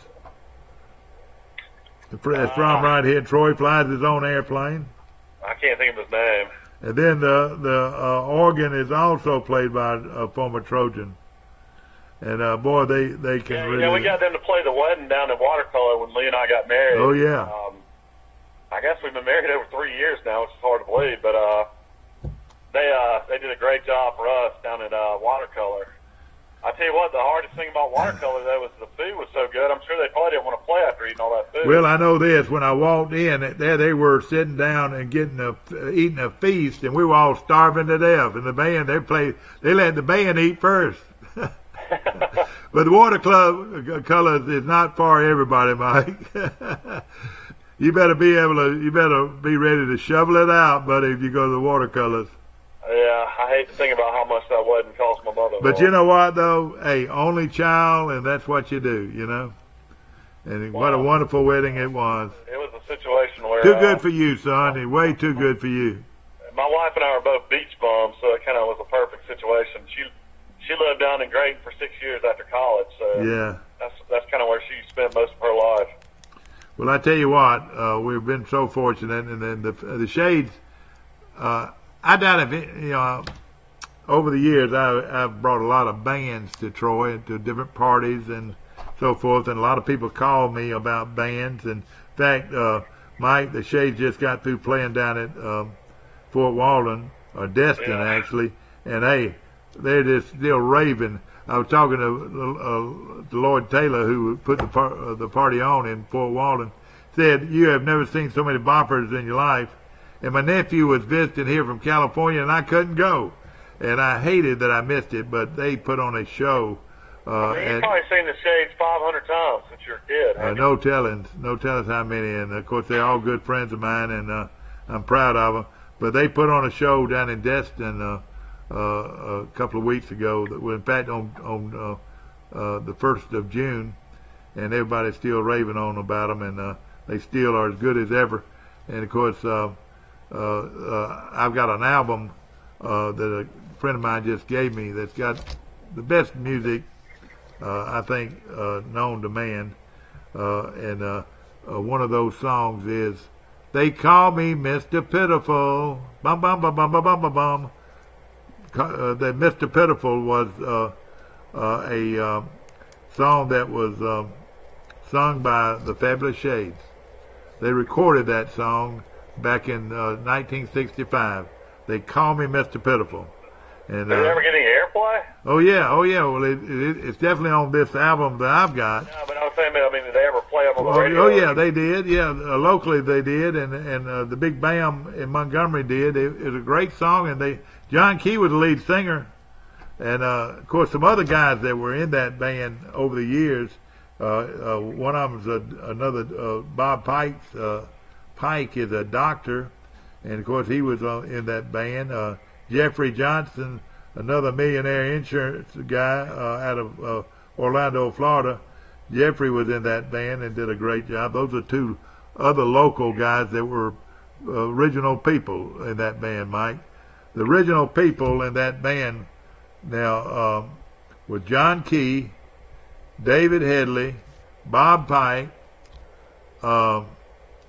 That's from right here. Troy flies his own airplane. I can't think of his name. And then the organ is also played by a former Trojan. And boy, they can really. Yeah, we got them to play the wedding down in Watercolor when Lee and I got married. Oh yeah. I guess we've been married over 3 years now, which is hard to believe, but they did a great job for us down at Watercolor. I tell you what, the hardest thing about Watercolor though was the food was so good. I'm sure they probably didn't want to play after eating all that food. Well, I know this. When I walked in, there they were sitting down and eating a feast, and we were all starving to death. And the band they let the band eat first. But the Watercolor is not for everybody, Mike. You better be ready to shovel it out, buddy, if you go to the Watercolors. Yeah, I hate to think about how much that wedding cost my mother. But you know what, though? Hey, only child, and that's what you do, you know? And what a wonderful wedding it was. It was a situation where... Too good for you, son. Way too good for you. My wife and I were both beach bums, so it kind of was a perfect situation. She lived down in Grayton for 6 years after college, so yeah, that's kind of where she spent most of her life. Well, I tell you what, we've been so fortunate, and then the Shades... I doubt if over the years I've brought a lot of bands to Troy and to different parties and so forth, and a lot of people call me about bands. And in fact, Mike, the Shades just got through playing down at Fort Walton, or Destin actually, and hey, they're just still raving. I was talking to Lloyd Taylor, who put the party on in Fort Walton, said, "You have never seen so many boppers in your life." And my nephew was visiting here from California, and I couldn't go. And I hated that I missed it, but they put on a show. You've probably seen the Shades 500 times since you were a kid. No telling how many. And, of course, they're all good friends of mine, and I'm proud of them. But they put on a show down in Destin a couple of weeks ago, that was, in fact, on the 1st of June, and everybody's still raving on about them, and they still are as good as ever. And, of course... I've got an album that a friend of mine just gave me that's got the best music, I think, known to man. And one of those songs is, "They Call Me Mr. Pitiful." Bum, bum, bum, bum, bum, bum, bum, bum. That Mr. Pitiful was a song that was sung by the Fabulous Shades. They recorded that song back in 1965. They Call Me Mr. Pitiful. And, did it ever get any airplay? Oh yeah. Well, it's definitely on this album that I've got. Yeah, but I was saying, did they ever play them on the radio? Oh yeah, they did. Yeah, locally they did, and the Big Bam in Montgomery did. It was a great song, and John Key was the lead singer, and of course some other guys that were in that band over the years. One of them's another Bob Pikes. Pike is a doctor, and of course he was in that band. Jeffrey Johnson, another millionaire insurance guy out of Orlando, Florida. Jeffrey was in that band and did a great job. Those are two other local guys that were original people in that band, Mike. The original people in that band now were John Key, David Headley, Bob Pike,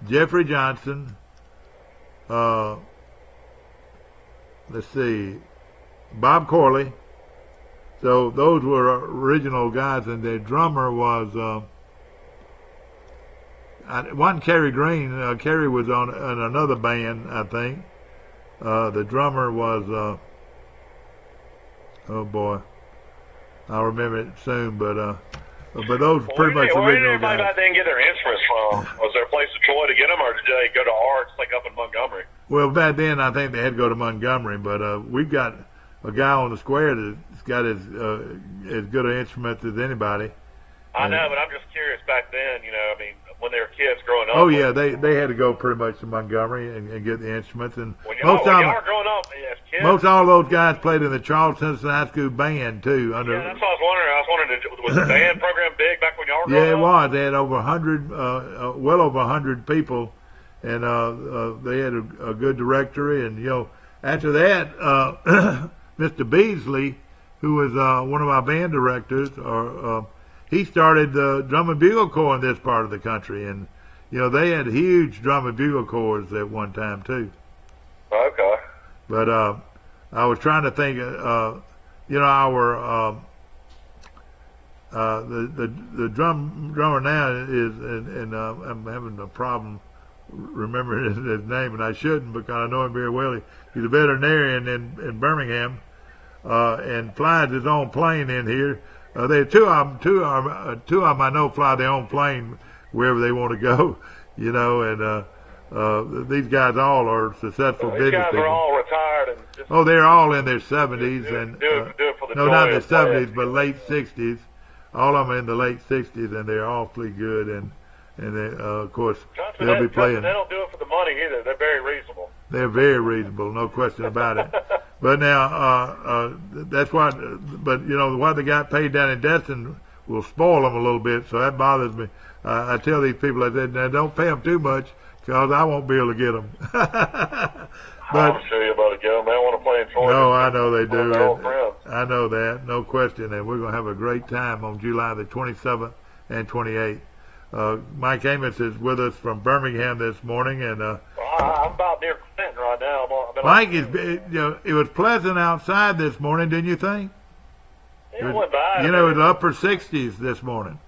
Jeffrey Johnson, let's see, Bob Corley. So those were original guys, and their drummer was one Kerry Green. Kerry was on another band, I think. The drummer was oh boy, I'll remember it soon, but those pretty much original guys. Where did everybody back then get their instruments from? Was there a place in Troy to get them, or did they go to Arts, like up in Montgomery? Well, back then I think they had to go to Montgomery, but we've got a guy on the square that's got as good an instruments as anybody, I know, but I'm just curious back then, you know, I mean, when they were kids growing up. Oh, yeah, they had to go pretty much to Montgomery and get the instruments. And when y'all were growing up, as kids. Most all those guys played in the Charleston High School band, too. Yeah, that's what I was wondering. Was the band program big back when y'all were growing up? Yeah, it was. They had over 100, well over 100 people, and they had a good directory. And, you know, after that, Mr. Beasley, who was one of our band directors, he started the drum and bugle corps in this part of the country, and you know they had huge drum and bugle corps at one time too. Okay. But I was trying to think. You know, our the drummer now is, and I'm having a problem remembering his name, and I shouldn't because I know him very well. He's a veterinarian in Birmingham, and flies his own plane in here. There are two of them I know fly their own plane wherever they want to go, you know, and these guys all are successful business people. These guys are all retired and just they're all in their 70s and do it for the no, not in their 70s, but late 60s. All of them in the late 60s, and they're awfully good, and they, of course they'll be playing. They don't do it for the money either. They're very reasonable. They're very reasonable, no question about it. But now, that's what, but you know, what they got paid down in Destin will spoil them a little bit, so that bothers me. I tell these people, I said, now don't pay them too much, because I won't be able to get them. I'm sure you're about to get them. They want to play in Troy. No, I know they do. I know that, no question, and we're going to have a great time on July the 27th and 28th. Mike Amos is with us from Birmingham this morning, and I'm about near Clinton right now. Mike, it was pleasant outside this morning, didn't you think? It went by. You know, it was upper 60s this morning.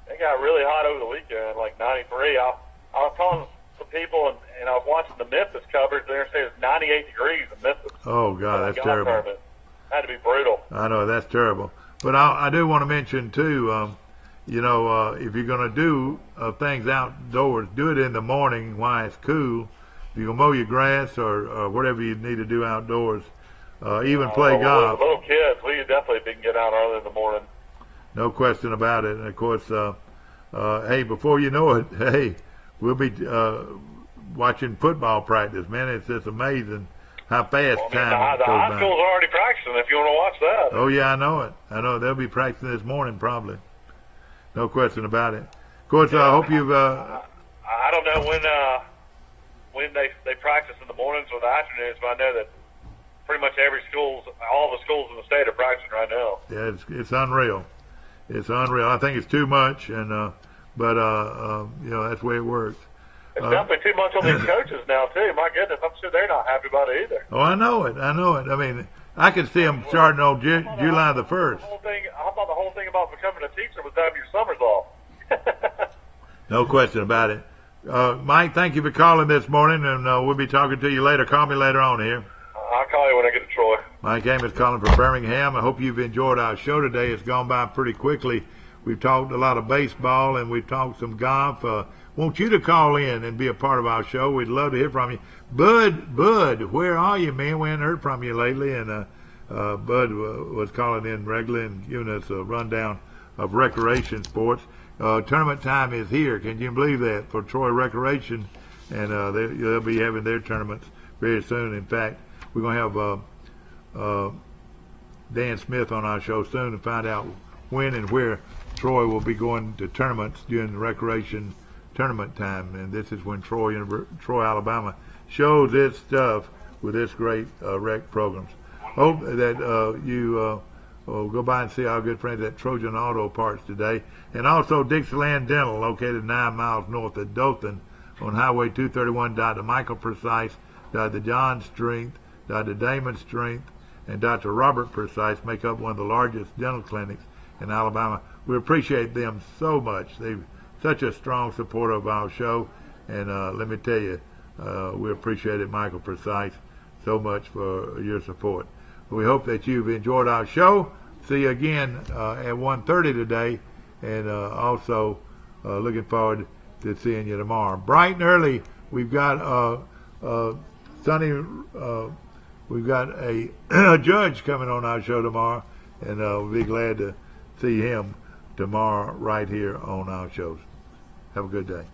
It got really hot over the weekend, like 93. I was talking to people, and I was watching the Memphis coverage. They were saying it's 98 degrees in Memphis. Oh, God, that's terrible. Tournament. Had to be brutal. I know, that's terrible. But I do want to mention, too, you know, if you're going to do things outdoors, do it in the morning while it's cool. If you're going to mow your grass or whatever you need to do outdoors, even play golf. Little kids, we definitely can get out early in the morning. No question about it. And, of course, hey, before you know it, hey, we'll be watching football practice. Man, it's just amazing how fast time goes by. The high school's already practicing if you want to watch that. Oh, yeah, I know it. I know they'll be practicing this morning probably. No question about it. Of course, I hope you've. I don't know when they practice in the mornings or the afternoons, but I know that pretty much all the schools in the state are practicing right now. Yeah, it's unreal. It's unreal. I think it's too much, and but you know, that's the way it works. It's definitely too much on these coaches now too. My goodness, I'm sure they're not happy about it either. Oh, I know it. I mean, I could see them starting on July the 1st. How about the whole thing about becoming a teacher was having your summers off? No question about it. Mike, thank you for calling this morning, and we'll be talking to you later. Call me later on here. I'll call you when I get to Troy. Mike Amos calling from Birmingham. I hope you've enjoyed our show today. It's gone by pretty quickly. We've talked a lot of baseball, and we've talked some golf. Want you to call in and be a part of our show. We'd love to hear from you. Bud, where are you, man? We haven't heard from you lately, and Bud was calling in regularly and giving us a rundown of recreation sports. Tournament time is here. Can you believe that, for Troy Recreation? And they'll be having their tournaments very soon. In fact, we're going to have Dan Smith on our show soon to find out when and where Troy will be going to tournaments during the recreation tournament time. And this is when Troy, Alabama shows its stuff with its great rec programs. Hope that you go by and see our good friends at Trojan Auto Parts today. And also Dixieland Dental, located 9 miles north of Dothan on Highway 231. Dr. Michael Precise, Dr. John Strength, Dr. Damon Strength, and Dr. Robert Precise make up one of the largest dental clinics in Alabama. We appreciate them so much. They're such a strong supporter of our show. And let me tell you, we appreciate it, Michael Precise, so much for your support. We hope that you've enjoyed our show. See you again at 1:30 today, and also looking forward to seeing you tomorrow. Bright and early, we've got Sonny. We've got a judge coming on our show tomorrow, and we'll be glad to see him. tomorrow right here on our shows. Have a good day.